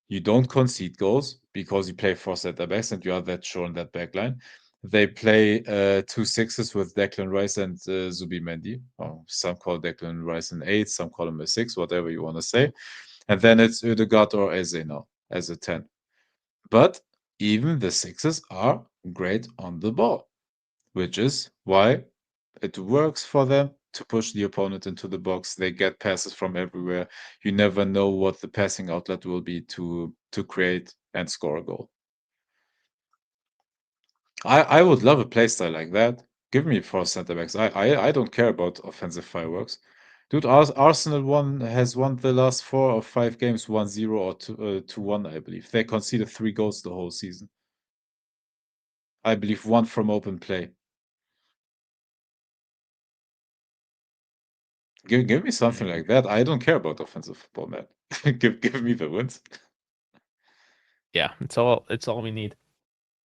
B: You don't concede goals because you play 4 center backs and you are that sure in that back line. They play 2 sixes with Declan Rice and Zubimendi. Or some call Declan Rice an 8, some call him a 6, whatever you want to say. And then it's Ødegaard or Eze now as a 10. But even the 6s are great on the ball, which is why it works for them to push the opponent into the box. They get passes from everywhere. You never know what the passing outlet will be to create and score a goal. I would love a playstyle like that. Give me 4 center backs. I don't care about offensive fireworks. Dude, Arsenal has won the last 4 or 5 games 1-0 or 2-1, I believe. They conceded 3 goals the whole season. I believe 1 from open play. Give me something like that. I don't care about offensive football, man. give me the wins.
A: Yeah, it's all we need.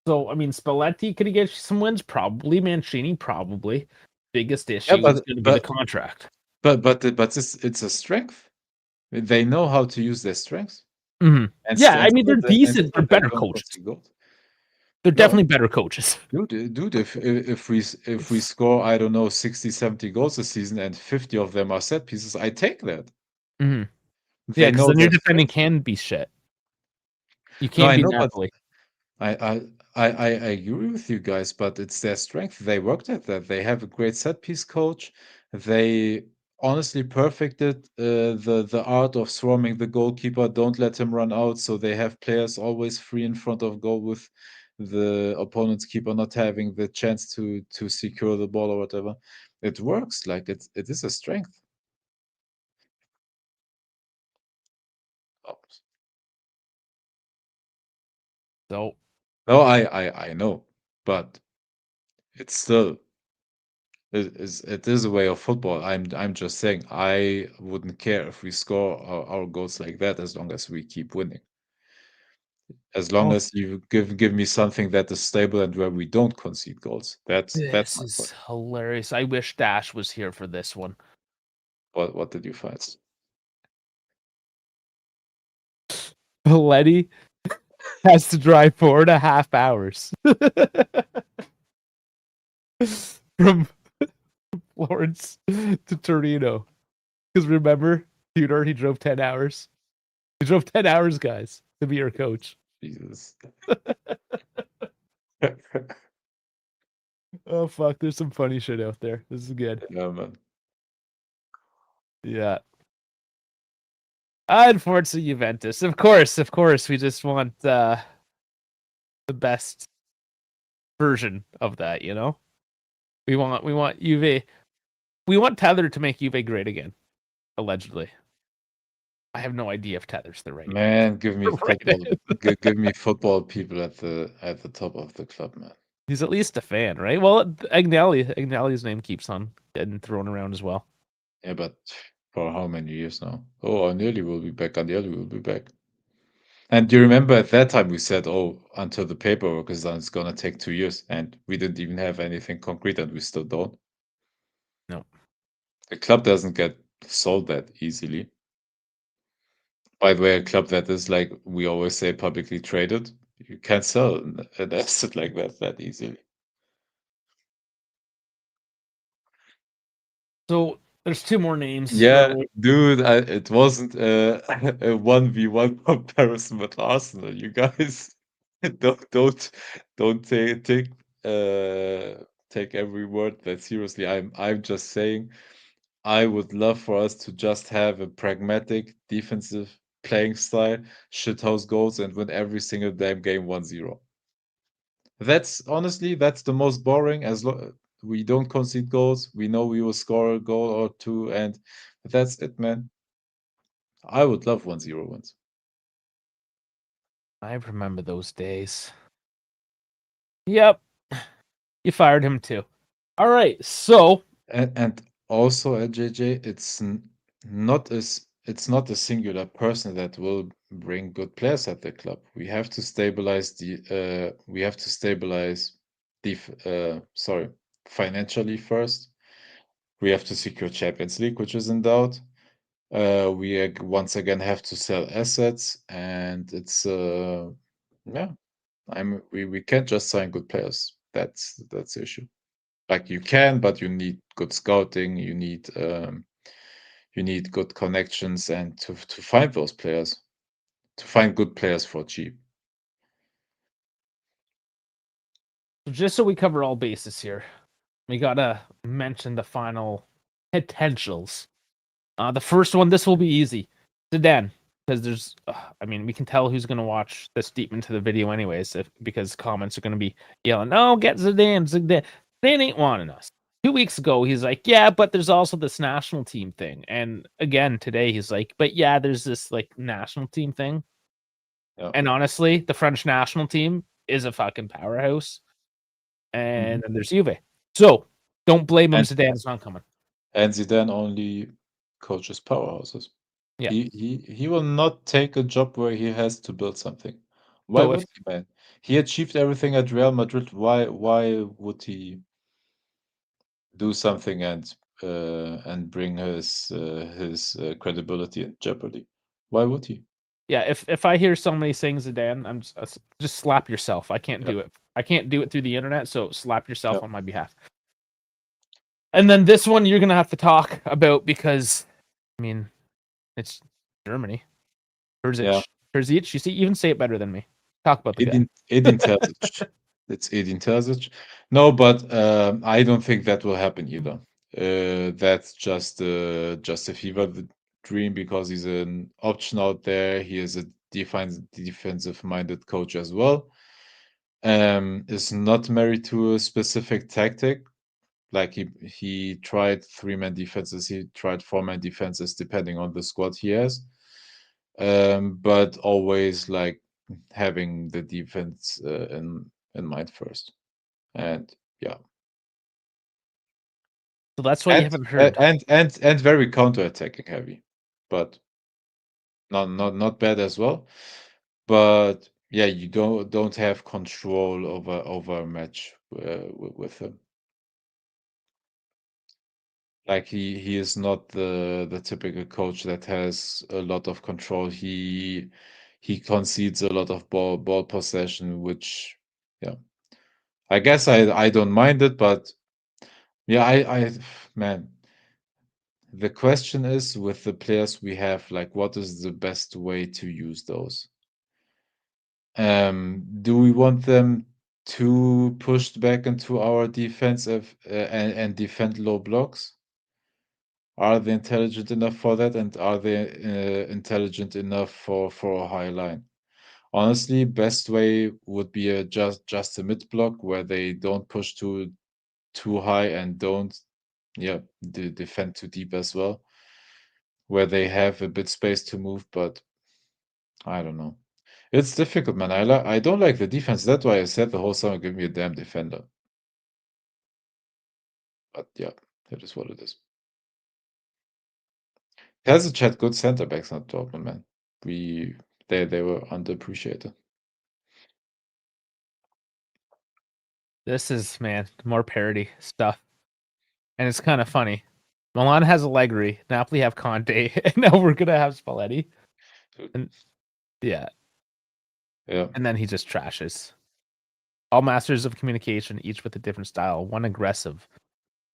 A: So I mean, Spalletti, could he get some wins? Probably. Mancini, probably. Biggest issue is going to be the contract.
B: But it's a strength. They know how to use their strengths.
A: Mm-hmm. Yeah, I mean, they're decent. They're better coaches. They're definitely better coaches.
B: Dude, if we score, I don't know, 60, 70 goals a season and 50 of them are set pieces, I take that.
A: Mm-hmm. Yeah, because then your defending can be shit. You can't be Napoli.
B: I agree with you guys, but it's their strength. They worked at that. They have a great set piece coach. They honestly perfected the art of swarming the goalkeeper. Don't let him run out. So they have players always free in front of goal with the opponent's keeper not having the chance to secure the ball or whatever. It works. Like it is a strength. Oh.
A: So
B: No, I know, but it's still it is a way of football. I'm just saying I wouldn't care if we score our goals like that as long as we keep winning. As long
A: oh,
B: as you give me something that is stable and where we don't concede goals. That's
A: this
B: my
A: is
B: point.
A: hilarious. I wish Dash was here for this one.
B: What did you find?
A: Letty has to drive 4.5 hours from Florence to Torino. Because remember, Tudor, he drove 10 hours. He drove 10 hours, guys, to be our coach.
B: Jesus.
A: Oh, fuck. There's some funny shit out there. This is good.
B: Yeah, man.
A: Yeah. Unfortunately, Juventus. Of course. We just want the best version of that, you know? We want Juve. We want Tether to make Juve great again, allegedly. I have no idea if Tether's the right.
B: Man, give me
A: Right.
B: football. Give me football people at the top of the club, man.
A: He's at least a fan, right? Well, Agnelli's name keeps on getting thrown around as well.
B: Yeah, but for how many years now? Oh, Agnelli will be back. Agnelli will be back. And do you remember at that time we said, oh, until the paperwork is done, it's gonna take 2 years, and we didn't even have anything concrete, and we still don't.
A: No.
B: The club doesn't get sold that easily. By the way, a club that is like we always say publicly traded, you can't sell an asset like that easily.
A: So there's two more names.
B: Yeah, dude, it wasn't a 1v1 comparison with Arsenal. You guys don't take every word that seriously. I'm just saying I would love for us to just have a pragmatic defensive playing style, shithouse goals, and win every single damn game 1-0. That's honestly, that's the most boring we don't concede goals. We know we will score a goal or two, and that's it, man. I would love 1-0 wins.
A: I remember those days. Yep. You fired him too. All right. So
B: And also at JJ, it's not a singular person that will bring good players at the club. We have to stabilize financially first. We have to secure Champions League, which is in doubt. Once again have to sell assets, and it's yeah. We can't just sign good players. That's the issue. Like you can, but you need good scouting. You need good connections, and to find those players, to find good players for cheap.
A: just so we cover all bases here, we gotta mention the final potentials. The first one, this will be easy. Zidane, because there's, I mean, we can tell who's gonna watch this deep into the video anyways, because comments are gonna be yelling, "No, get Zidane, Zidane." They ain't wanting us. 2 weeks ago, he's like, "Yeah, but there's also this national team thing," and again today he's like, "But yeah, there's this like national team thing."
B: Yeah.
A: And honestly, the French national team is a fucking powerhouse, and then there's Juve. So don't blame him.
B: And
A: Zidane's not coming.
B: and Zidane only coaches powerhouses.
A: Yeah.
B: He will not take a job where he has to build something. Why
A: So if
B: would he, man? He achieved everything at Real Madrid. Why would he do something and bring his credibility in jeopardy? Why would he?
A: yeah, if I hear somebody saying Zidane, I'm just slap yourself. I can't
B: Yeah,
A: do it. I can't do it through the internet. So slap
B: yeah,
A: yourself on my behalf. And then this one you're gonna have to talk about because I mean it's Germany.
B: yeah.
A: Terzic. You see, you even say it better than me. Talk about the guy.
B: Edin Terzic. It's Edin Terzic. No, but I don't think that will happen either. That's just a fever dream because he's an option out there. He is a defensive-minded coach as well. Is not married to a specific tactic. Like he tried 3-man defenses, he tried 4-man defenses, depending on the squad he has. But always like having the defense in mind first. And yeah.
A: So that's why you haven't heard.
B: And very counter-attacking heavy. But not bad as well. But yeah, you don't have control over a match with him. Like he is not the typical coach that has a lot of control. He concedes a lot of ball possession, which yeah. I guess I don't mind it, but yeah, I man, the question is with the players we have, like what is the best way to use those? Do we want them too pushed back into our defensive and defend low blocks? Are they intelligent enough for that, and are they intelligent enough for a high line? Honestly, best way would be just a mid block where they don't push too high and don't defend too deep as well, where they have a bit space to move. But I don't know. It's difficult, man. I don't like the defense. That's why I said the whole summer, give me a damn defender. But yeah, that is what it is. Terzic had good center backs at Dortmund, man. They were underappreciated.
A: This is, man, more parody stuff. And it's kind of funny. Milan has Allegri, Napoli have Conte, and now we're gonna have Spalletti. And yeah. And then he just trashes. All masters of communication, each with a different style. One aggressive.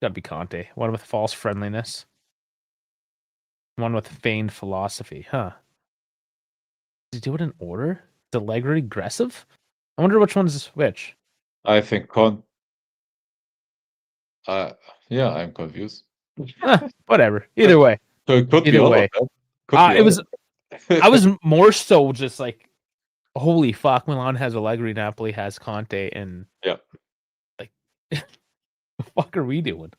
A: Gotta be Conte. One with false friendliness. One with feigned philosophy. Huh. Did he do it in order? Is Allegri aggressive? I wonder which one's which.
B: I think yeah, I'm confused.
A: Whatever. Either way.
B: Could be
A: Either
B: all
A: way.
B: of them.
A: It was I was more so just like, holy fuck, Milan has Allegri, Napoli has Conte, and
B: yeah.
A: Like the fuck are we doing?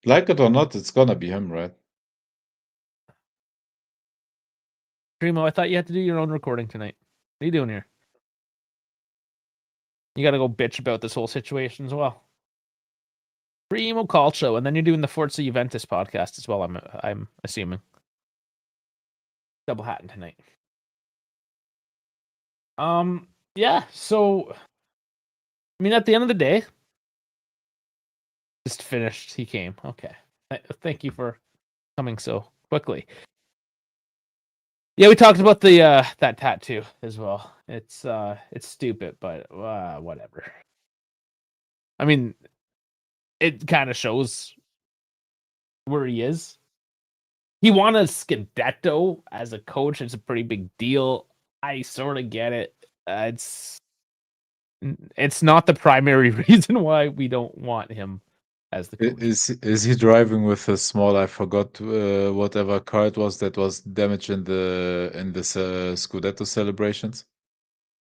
B: Like it or not, it's gonna be him, right?
A: Primo, I thought you had to do your own recording tonight. What are you doing here? You gotta go bitch about this whole situation as well. Primo Calcio, and then you're doing the Forza Juventus podcast as well, I'm assuming. Double hatting tonight. Yeah, so I mean, at the end of the day, just finished. He came. Okay. Thank you for coming so quickly. Yeah, we talked about the that tattoo as well. It's stupid, but whatever. I mean, it kind of shows where he is. He won a Scudetto as a coach. It's a pretty big deal. I sort of get it. It's not the primary reason why we don't want him as the coach.
B: Is he driving with a small? I forgot whatever car it was that was damaged in this Scudetto celebrations.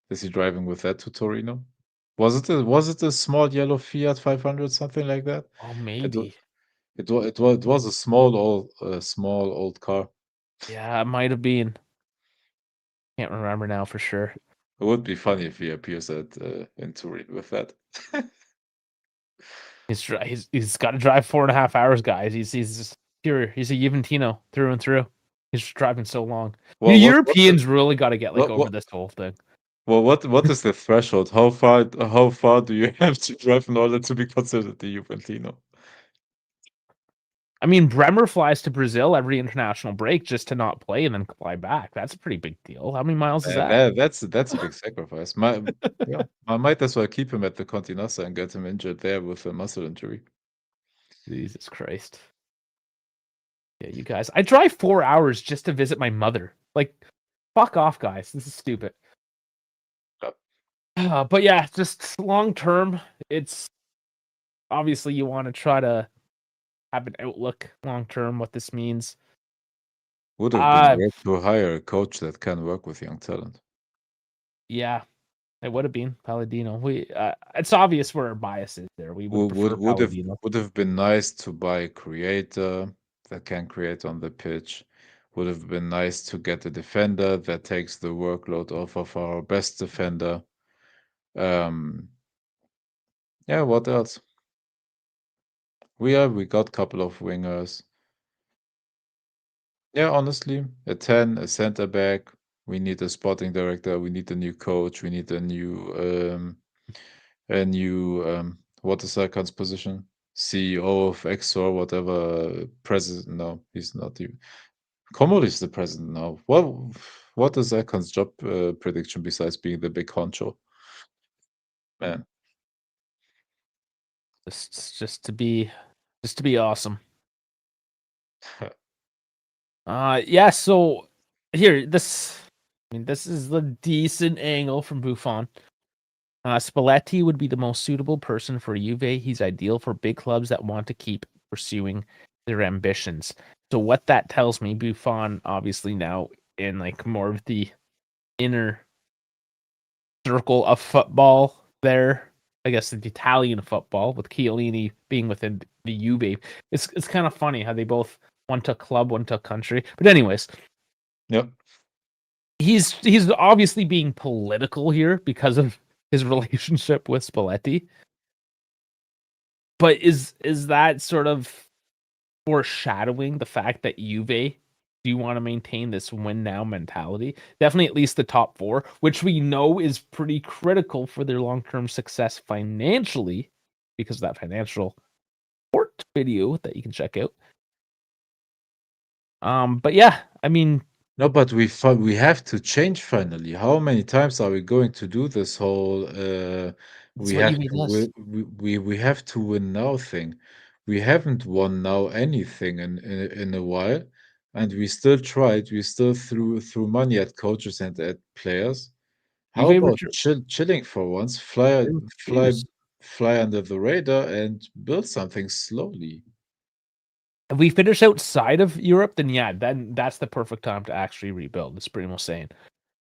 B: Is he driving with that to Torino? Was it a small yellow Fiat 500, something like that?
A: Oh, maybe.
B: It was a small old car.
A: Yeah, it might have been. Can't remember now for sure.
B: It would be funny if he appears in Turin with that.
A: He's got to drive 4.5 hours, guys. He's pure. He's a Juventino through and through. He's driving so long.
B: Well,
A: Europeans really got to get over this whole thing.
B: Well, what is the threshold? How far do you have to drive in order to be considered the Juventino?
A: I mean, Bremer flies to Brazil every international break just to not play and then fly back. That's a pretty big deal. How many miles is that?
B: That's a big sacrifice. I might as well keep him at the Continental and get him injured there with a muscle injury.
A: Jesus Christ. Yeah, you guys. I drive 4 hours just to visit my mother. Like, fuck off, guys. This is stupid. But yeah, just long term, it's obviously you want to try to have an outlook long term what this means.
B: Would have been
A: Uh
B: great to hire a coach that can work with young talent.
A: yeah, it would have been Palladino. It's obvious where our bias is there. We would
B: Would
A: prefer
B: would would have
A: Palladino.
B: would have been nice to buy a creator that can create on the pitch. Would have been nice to get a defender that takes the workload off of our best defender. Um, yeah, what else? We got a couple of wingers. Yeah, honestly, a 10, a center back. We need a sporting director. We need a new coach. We need a new what is Serkan's position? CEO of Exor, whatever. President? No, he's not even. Komol is the president now. What is Serkan's job prediction besides being the big honcho? Man,
A: Just to be awesome. Yeah, so here, this is the decent angle from Buffon. Spalletti would be the most suitable person for Juve. He's ideal for big clubs that want to keep pursuing their ambitions. So what that tells me, Buffon obviously now in like more of the inner circle of football there. I guess the Italian football with Chiellini being within the Juve. It's kind of funny how they both one took club, one took country. But anyways,
B: yep.
A: he's obviously being political here because of his relationship with Spalletti. But is that sort of foreshadowing the fact that Juve do want to maintain this win now mentality? Definitely at least the top four, which we know is pretty critical for their long-term success financially because of that financial report video that you can check out. But yeah, I mean,
B: No, but we have to change finally. How many times are we going to do this whole
A: it's
B: we
A: what
B: have
A: Juve
B: to
A: does.
B: we have to win now thing. We haven't won now anything in a while, and we still tried. We still threw money at coaches and at players. How
A: Juve
B: about chilling for once? Fly
A: refuse.
B: fly under the radar and build something slowly.
A: If we finish outside of Europe, then yeah, then that's the perfect time to actually rebuild. That's pretty much saying.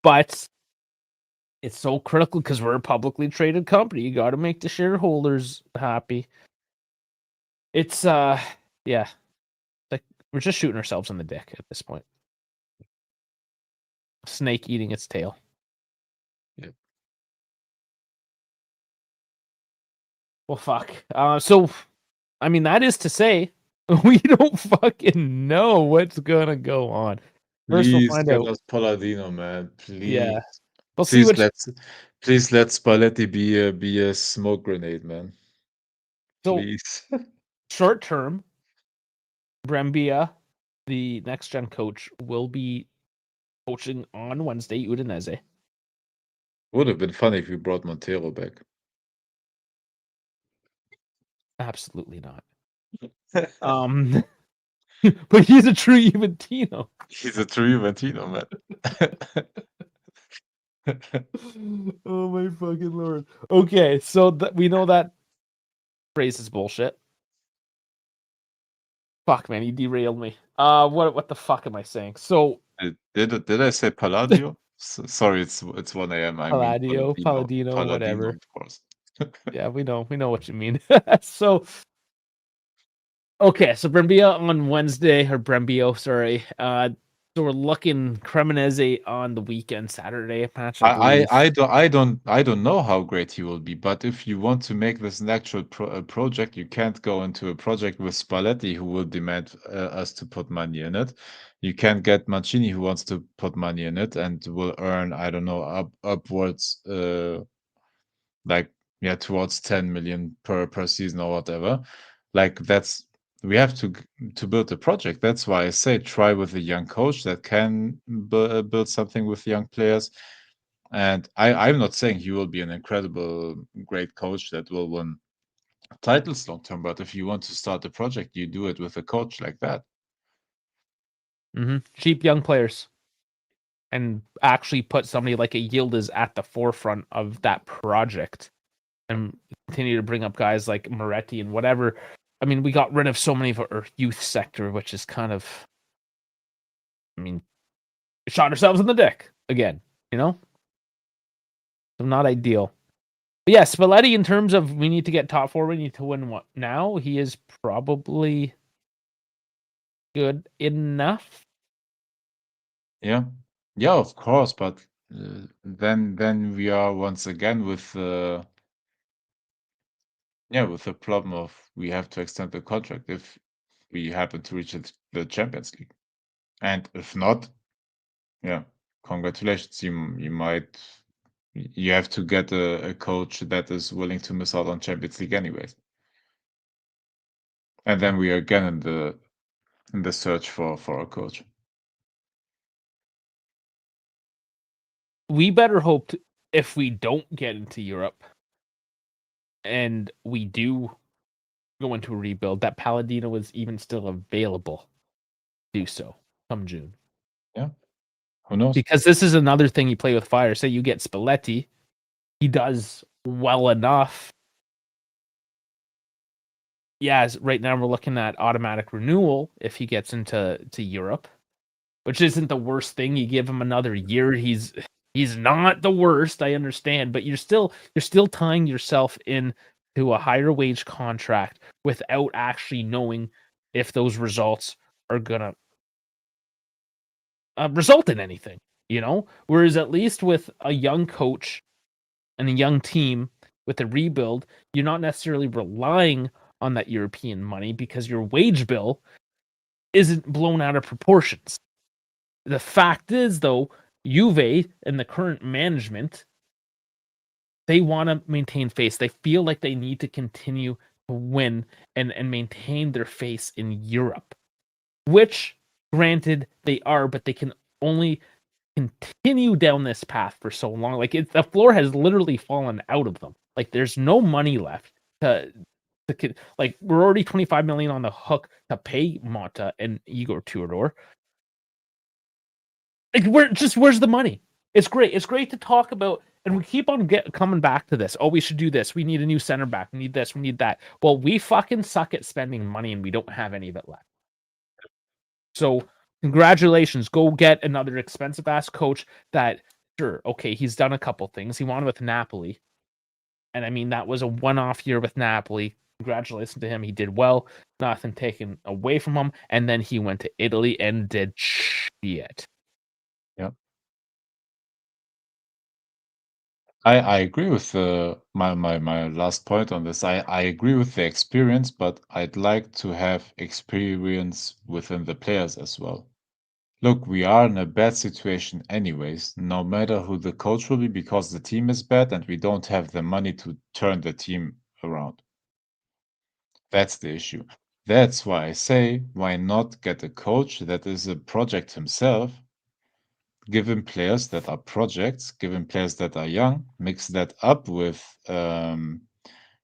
A: But it's so critical because we're a publicly traded company. You got to make the shareholders happy. It's yeah, like we're just shooting ourselves in the dick at this point. Snake eating its tail.
B: Yeah.
A: Well, fuck. So I mean, that is to say, we don't fucking know what's gonna go on. First, we'll
B: Please
A: find
B: get
A: out.
B: us Palladino, man.
A: Yeah,
B: Please.
A: we'll see
B: Please
A: which.
B: let Spalletti be a smoke grenade, man.
A: So
B: Please.
A: short term, Brembia, the next gen coach, will be coaching on Wednesday. Udinese.
B: Would have been funny if we brought Montero back.
A: Absolutely not. Um, but he's a true Juventino.
B: He's a true Juventino, man.
A: Oh my fucking lord. Okay, so we know that phrase is bullshit. Fuck, man, you derailed me. What the fuck am I saying? So
B: Did I say Palladio? Sorry, it's 1 a.m. I mean Palladino.
A: Palladino,
B: Palladino,
A: whatever.
B: of course.
A: Yeah, we know what you mean. So okay, so Brembia on Wednesday or Brembio, sorry. So we're looking Cremonese on the weekend, Saturday match, I believe.
B: I don't know how great he will be, but if you want to make this an actual project, you can't go into a project with Spalletti who will demand us to put money in it. You can't get Mancini who wants to put money in it and will earn, I don't know, upwards like yeah, towards 10 million per season or whatever. Like that's we have to build a project. That's why I say try with a young coach that can build something with young players. And I'm not saying he will be an incredible, great coach that will win titles long term. But if you want to start a project, you do it with a coach like that.
A: Cheap young players. and actually put somebody like a Yildiz at the forefront of that project and continue to bring up guys like Moretti and whatever. I mean, we got rid of so many of our youth sector, which is kind of, I mean, shot ourselves in the dick again, you know? So not ideal. But yeah, Spalletti, in terms of we need to get top four, we need to win what now? He is probably good enough.
B: Yeah, yeah, of course, but then we are once again with with the problem of we have to extend the contract if we happen to reach the Champions League, and if not, yeah, congratulations, you have to get a coach that is willing to miss out on Champions League anyways, and then we are again in the search for a coach.
A: We better hope if we don't get into Europe and we do go into a rebuild, that Palladino is even still available to do so come June.
B: Yeah, who knows?
A: Because this is another thing you play with fire. Say you get Spalletti, he does well enough. Yeah, right now we're looking at automatic renewal if he gets into Europe, which isn't the worst thing. You give him another year, he's not the worst, I understand, but you're still tying yourself in to a higher wage contract without actually knowing if those results are gonna result in anything, you know? Whereas at least with a young coach and a young team with a rebuild, you're not necessarily relying on that European money because your wage bill isn't blown out of proportions. The fact is, though, Juve and the current management, they want to maintain face. They feel like they need to continue to win and maintain their face in Europe, which, granted, they are, but they can only continue down this path for so long. Like the floor has literally fallen out of them. Like there's no money left to like we're already 25 million on the hook to pay Motta and Igor Tudor. Like where's the money? It's great. It's great to talk about, and we keep on coming back to this. Oh, we should do this. We need a new center back. We need this. We need that. Well, we fucking suck at spending money, and we don't have any of it left. So, congratulations. Go get another expensive ass coach. That sure, okay, he's done a couple things. He won with Napoli, and I mean that was a one-off year with Napoli. Congratulations to him. He did well. Nothing taken away from him. And then he went to Italy and did shit.
B: Yeah. I agree with my last point on this. I agree with the experience, but I'd like to have experience within the players as well. Look, we are in a bad situation anyways, no matter who the coach will be, because the team is bad and we don't have the money to turn the team around. That's the issue. That's why I say, why not get a coach that is a project himself, give him players that are projects, give him players that are young, mix that up with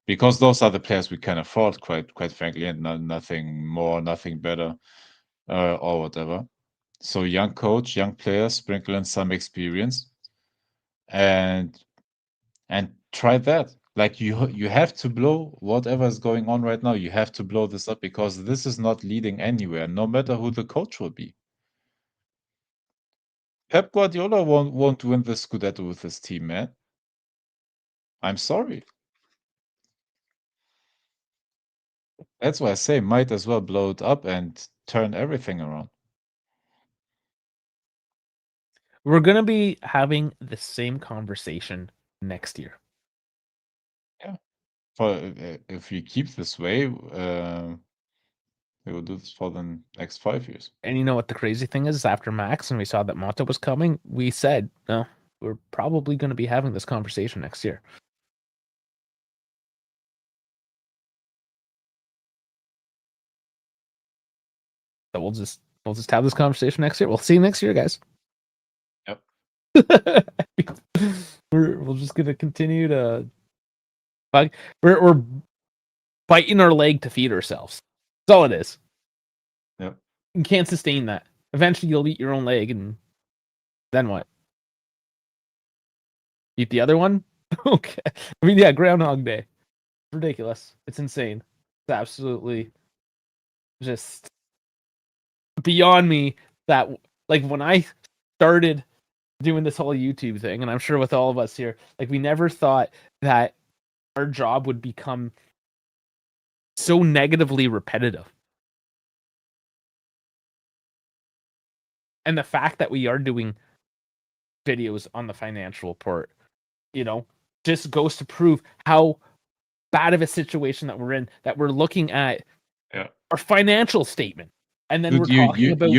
B: because those are the players we can afford, quite frankly, and nothing more, nothing better, or whatever. So young coach, young players, sprinkle in some experience, and try that. Like you have to blow whatever is going on right now. You have to blow this up because this is not leading anywhere, no matter who the coach will be. Pep Guardiola won't win the Scudetto with his team, man. I'm sorry. That's why I say might as well blow it up and turn everything around.
A: We're gonna be having the same conversation next year.
B: Yeah. For if we keep this way, we will do this for the next 5 years.
A: And you know what the crazy thing is? After Max and we saw that Motta was coming, we said, no, we're probably going to be having this conversation next year. So we'll just have this conversation next year. We'll see you next year, guys.
B: Yep.
A: We're just gonna continue to we're biting our leg to feed ourselves. That's all it is.
B: Yep.
A: You can't sustain that. Eventually you'll eat your own leg and Then what? Eat the other one? Okay. I mean, yeah, Groundhog Day. Ridiculous. It's insane. It's absolutely just beyond me that, like, when I started doing this whole YouTube thing, and I'm sure with all of us here, like, we never thought that our job would become so negatively repetitive. And the fact that we are doing videos on the financial report, just goes to prove how bad of a situation that we're in, that we're looking at our financial statement. And then
B: Dude,
A: we're talking about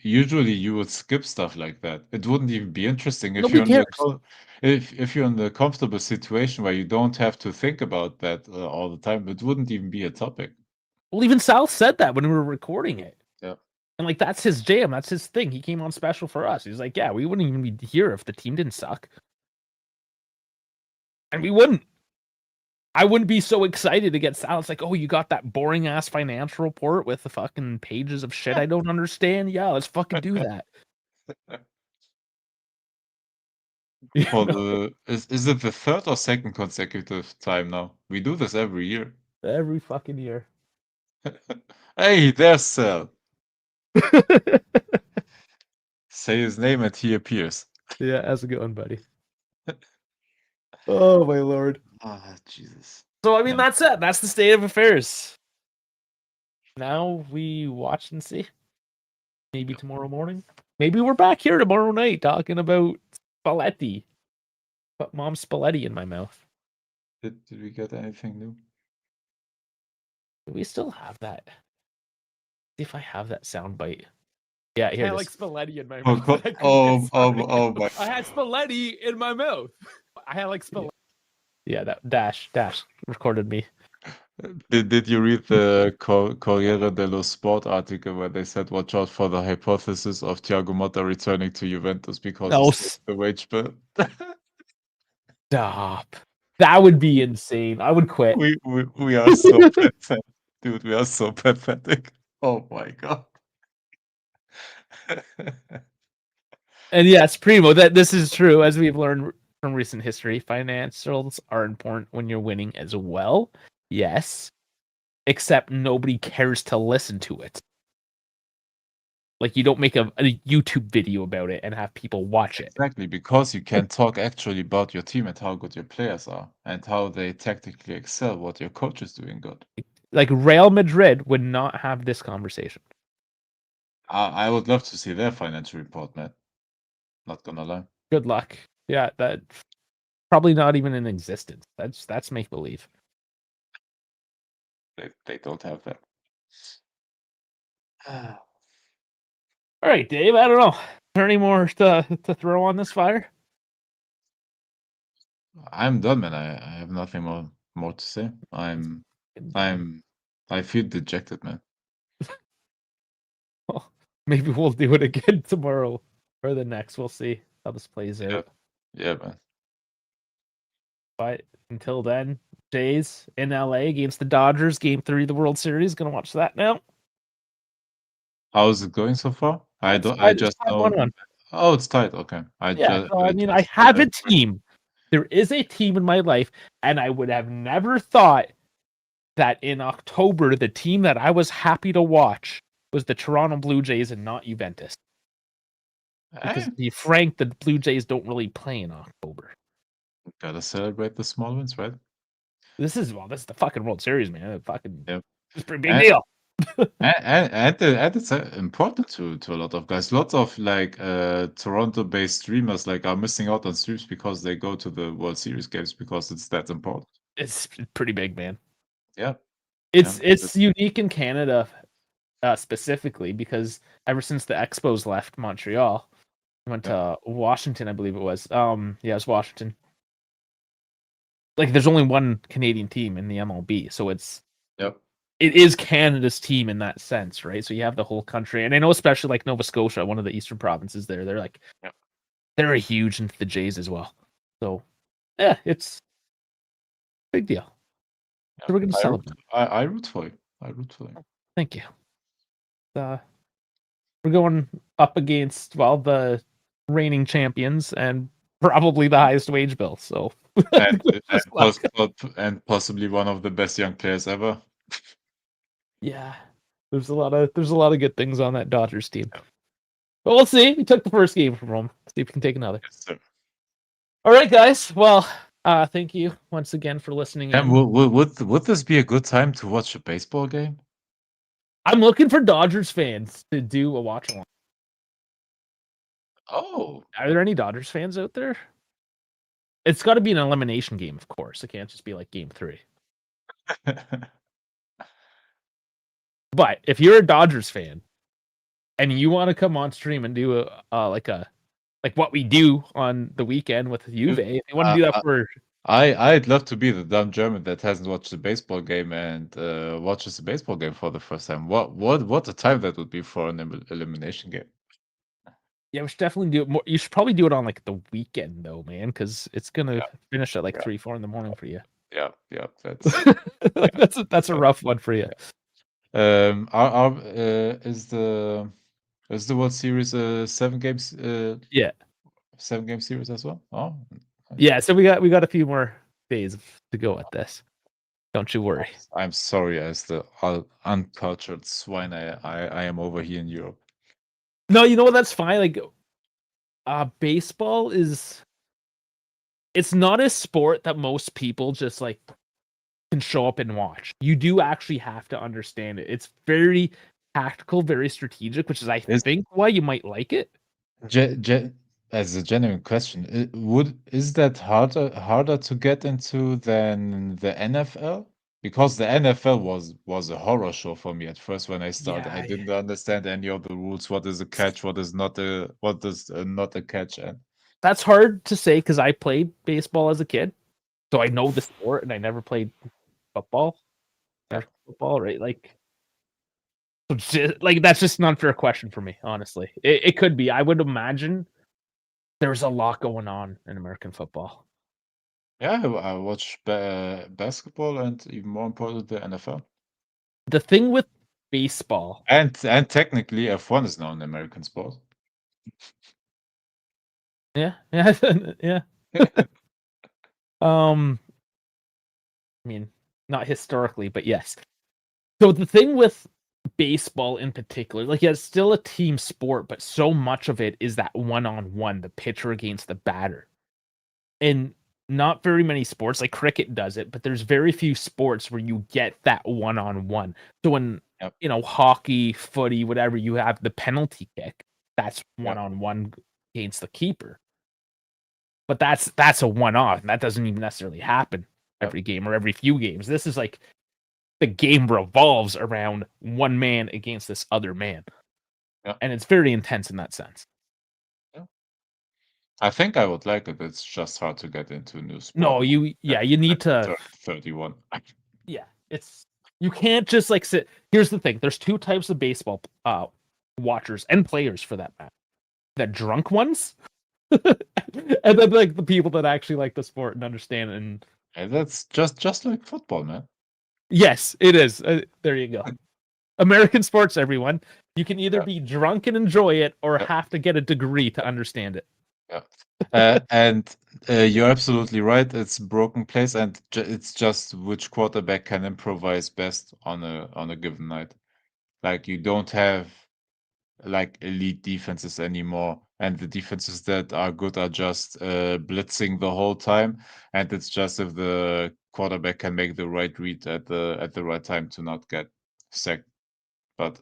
B: usually you would skip stuff like that. It wouldn't even be interesting if
A: nobody
B: you're in the
A: cares.
B: if you're in the comfortable situation where you don't have to think about that all the time. It wouldn't even be a topic.
A: Well, even Sal said that when we were recording it.
B: Yeah.
A: And like, that's his jam. That's his thing. He came on special for us. He's like, yeah, we wouldn't even be here if the team didn't suck. And we wouldn't. I wouldn't be so excited to get Sal. It's like, oh, you got that boring ass financial report with the fucking pages of shit I don't understand. Yeah, let's fucking do that.
B: Is it the third or second consecutive time now? We do this every year.
A: Every fucking year.
B: Hey, there's Sal. Say his name and he appears.
A: Yeah, how's it going, buddy? Oh my lord.
B: Ah, Jesus.
A: So I mean, that's it. That's the state of affairs. Now we watch and see. Maybe tomorrow morning. Maybe we're back here tomorrow night talking about Spalletti. Put Mom Spalletti in my mouth.
B: Did we get anything new?
A: Do we still have that? See if I have that sound bite. Yeah, here. I like Spalletti in my mouth.
B: My.
A: I had Spalletti in my mouth. I had like Spalletti. Yeah, that Dash recorded me.
B: Did you read the Corriere dello Sport article where they said watch out for the hypothesis of Thiago Motta returning to Juventus because of the wage bill?
A: Stop. That would be insane. I would quit.
B: We are so pathetic. Dude, we are so pathetic. Oh my god.
A: And yes, Primo, that this is true. As we've learned from recent history, financials are important when you're winning as well. Yes. Except nobody cares to listen to it. Like, you don't make a YouTube video about it and have people watch it.
B: Exactly, because you can talk actually about your team and how good your players are and how they tactically excel, what your coach is doing good.
A: Like, Real Madrid would not have this conversation.
B: I would love to see their financial report, man. Not gonna lie.
A: Good luck. Yeah, that probably not even in existence. That's make believe.
B: They don't have that.
A: All right, Dave. I don't know. Is there any more to throw on this fire?
B: I'm done, man. I have nothing more to say. I feel dejected, man.
A: Well, maybe we'll do it again tomorrow or the next. We'll see how this plays out.
B: Yeah, man.
A: But until then, Jays in LA against the Dodgers, Game 3 of the World Series. Gonna watch that now.
B: How's it going so far? I just know.
A: 5-1.
B: Oh, it's tight. Okay.
A: I have a team. There is a team in my life, and I would have never thought that in October, the team that I was happy to watch was the Toronto Blue Jays and not Juventus. Because to be frank, the Blue Jays don't really play in October.
B: Gotta celebrate the small wins, right?
A: This is the fucking World Series, man. It's a pretty big
B: And-
A: deal.
B: and it's important to a lot of guys. Lots of like Toronto-based streamers like are missing out on streams because they go to the World Series games because it's that important.
A: It's pretty big, man.
B: Yeah.
A: It's unique in Canada specifically because ever since the Expos left Montreal, went to Washington, I believe it was. Yeah, it was Washington. Like, there's only one Canadian team in the MLB, so it is Canada's team in that sense, right? So you have the whole country, and I know especially like Nova Scotia, one of the eastern provinces there, they're like they're a huge into the Jays as well. So yeah, it's a big deal. So we're gonna celebrate.
B: I root for you. I root for you.
A: Thank you. We're going up against the reigning champions and probably the highest wage bill. So
B: and possibly one of the best young players ever.
A: Yeah, there's a lot of good things on that Dodgers team. But we'll see. We took the first game from them. See if we can take another.
B: Yes, sir.
A: All right, guys. Well, thank you once again for listening
B: And
A: in.
B: would this be a good time to watch a baseball game?
A: I'm looking for Dodgers fans to do a watch along.
B: Oh,
A: Are there any Dodgers fans out there? It's got to be an elimination game, of course. It can't just be like game 3. But if you're a Dodgers fan and you want to come on stream and do like what we do on the weekend with Juve, if you want to do that for
B: I'd love to be the dumb German that hasn't watched a baseball game and watches a baseball game for the first time. What a time that would be for an elimination game.
A: Yeah, we should definitely do it more. You should probably do it on like the weekend though, man, because it's gonna finish at like 3-4 in the morning for you.
B: Yeah, that's
A: like that's a rough one for you.
B: Is the World Series 7 games?
A: Yeah,
B: 7-game series as well. Oh,
A: yeah. So we got a few more days to go at this. Don't you worry.
B: I'm sorry, as the uncultured swine I am over here in Europe.
A: No, you know what? That's fine. Like, baseball is. It's not a sport that most people just like can show up and watch. You do actually have to understand it. It's very tactical, very strategic, which is I think why you might like it.
B: As a genuine question, is that harder to get into than the NFL? Because the NFL was a horror show for me at first when I started. I didn't understand any of the rules. What is a catch? What is not a catch? And
A: that's hard to say because I played baseball as a kid, so I know the sport, and I never played football. Football, right? Like that's just an unfair question for me. Honestly, it could be. I would imagine there's a lot going on in American football.
B: Yeah, I watch basketball and even more important, the NFL.
A: The thing with baseball
B: and technically F1 is now an American sport.
A: Yeah. I mean, not historically, but yes. So the thing with baseball in particular, like, yeah, it's still a team sport, but so much of it is that one-on-one, the pitcher against the batter. And not very many sports, like cricket does it, but there's very few sports where you get that one-on-one. So when, hockey, footy, whatever, you have the penalty kick, that's one-on-one against the keeper. But that's a one-off, and that doesn't even necessarily happen every game or every few games. This is like the game revolves around one man against this other man. And it's very intense in that sense.
B: I think I would like it. It's just hard to get into new sport.
A: No, you need to
B: 31.
A: Yeah, you can't just like sit. Here's the thing. There's 2 types of baseball watchers and players for that matter. The drunk ones and then like the people that actually like the sport and understand it.
B: And that's just like football, man.
A: Yes, it is. There you go. American sports, everyone. You can either be drunk and enjoy it or have to get a degree to understand it.
B: Yeah. And you're absolutely right. It's broken place, and it's just which quarterback can improvise best on a given night. Like, you don't have like elite defenses anymore, and the defenses that are good are just blitzing the whole time, and it's just if the quarterback can make the right read at the right time to not get sacked. But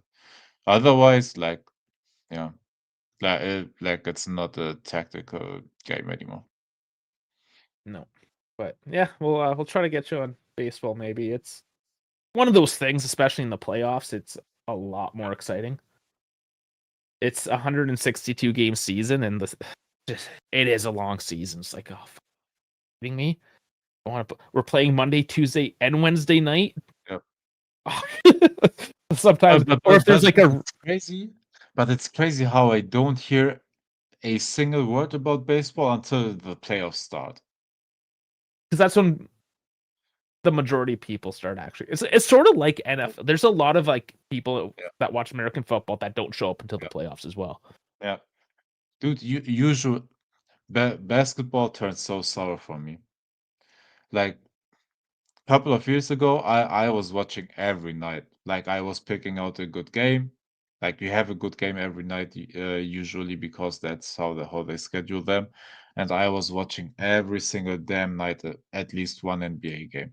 B: otherwise, like it's not a tactical game anymore.
A: No, but yeah, we'll try to get you on baseball. Maybe it's one of those things, especially in the playoffs. It's a lot more exciting. It's 162 game season, and it is a long season. It's like, oh, kidding me? We're playing Monday, Tuesday, and Wednesday night.
B: Yep.
A: Sometimes, or if there's like
B: crazy, but it's crazy how I don't hear a single word about baseball until the playoffs start.
A: Because that's when the majority of people start actually. It's sort of like NFL. There's a lot of like people that watch American football that don't show up until the playoffs as well.
B: Yeah. Dude, usual basketball turned so sour for me. Like a couple of years ago, I was watching every night. Like I was picking out a good game. Like you have a good game every night, usually because that's how they schedule them. And I was watching every single damn night at least one NBA game.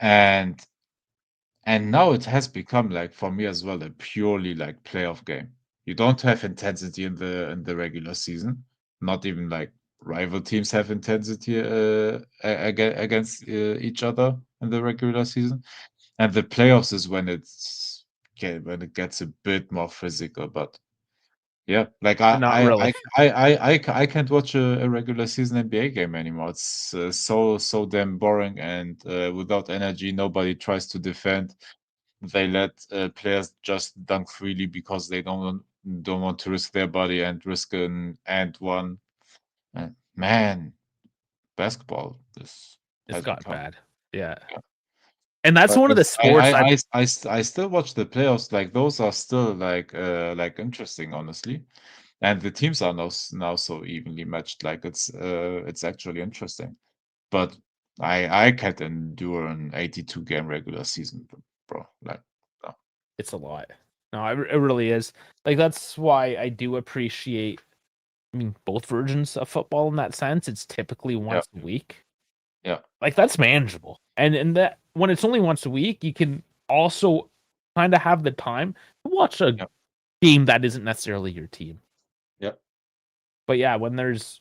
B: And now it has become like for me as well a purely like playoff game. You don't have intensity in the regular season. Not even like rival teams have intensity against each other in the regular season. And the playoffs is when when it gets a bit more physical. But yeah, like
A: But not really.
B: I can't watch a regular season NBA game anymore. It's so damn boring and without energy. Nobody tries to defend. They let players just dunk freely because they don't want to risk their body and risk an and one. Man, basketball
A: It's
B: has
A: gotten
B: become.
A: bad. Yeah.
B: Yeah.
A: And that's
B: But
A: one of the sports
B: I still watch the playoffs. Like those are still like interesting, honestly. And the teams are now so evenly matched. Like it's actually interesting. But I can't endure an 82 game regular season, bro. Like no.
A: it's a lot. No, it really is. Like that's why I do appreciate. I mean, both versions of football in that sense. It's typically
B: Yeah,
A: once a week.
B: yeah,
A: Like that's manageable, and that when it's only once a week, you can also kind of have the time to watch a
B: yeah,
A: game that isn't necessarily your team.
B: yeah,
A: But yeah, when there's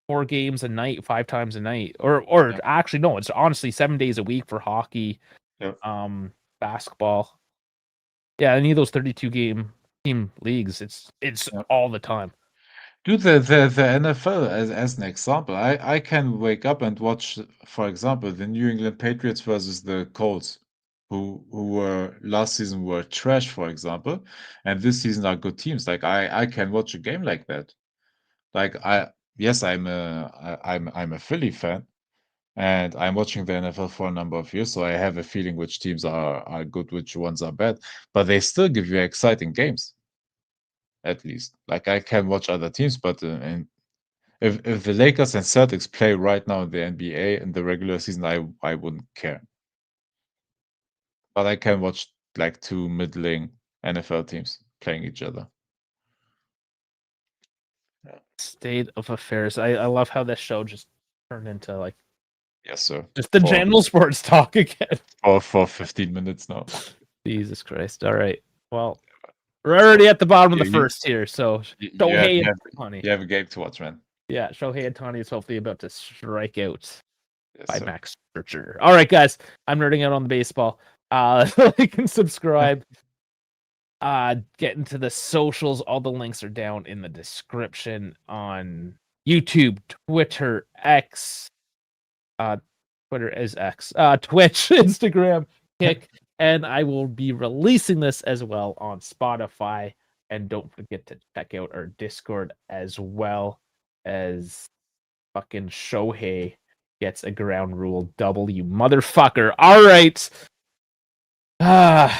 A: 4 games a night, 5 times a night, or
B: yeah,
A: actually no, it's honestly 7 days a week for hockey,
B: yeah,
A: basketball. Yeah, any of those 32 game team leagues, it's
B: yeah.
A: all the time.
B: Dude, the NFL as an example, I can wake up and watch, for example, the New England Patriots versus the Colts, who were last season were trash, for example, and this season are good teams. Like I can watch a game like that. Like yes, I'm a Philly fan, and I'm watching the NFL for a number of years, so I have a feeling which teams are good, which ones are bad, but they still give you exciting games, at least. Like I can watch other teams, but and if the Lakers and Celtics play right now in the NBA in the regular season, I wouldn't care. But I can watch like two middling NFL teams playing each other. Yeah.
A: State of affairs. I love how this show just turned into like
B: Yes, sir.
A: just the general sports talk again.
B: For 15 minutes now.
A: Jesus Christ. All right. Well, we're already at the bottom of the
B: You
A: first here. So
B: you have
A: Shohei
B: you
A: and
B: have
A: Tani.
B: you have a game to watch, man.
A: Yeah, Shohei and Tani is hopefully about to strike out
B: Yes,
A: by
B: sir.
A: Max Scherzer. All right, guys. I'm nerding out on the baseball. Like and subscribe. Get into the socials. All the links are down in the description on YouTube, Twitter, X. Twitter is X. Twitch, Instagram, Kick, and I will be releasing this as well on Spotify. And don't forget to check out our Discord as well as fucking Shohei gets a ground rule W, motherfucker. All right. Bad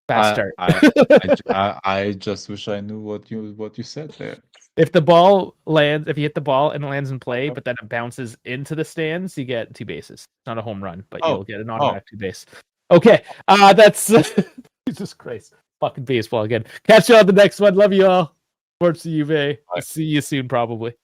A: start.
B: I just wish I knew what you said there.
A: If the ball lands, if you hit the ball and it lands in play, but then it bounces into the stands, you get 2 bases. It's not a home run, but you'll get an automatic 2 base. Okay, that's Jesus Christ, fucking baseball again. Catch you on the next one. Love you all. Sports Juve. I'll see you soon, probably.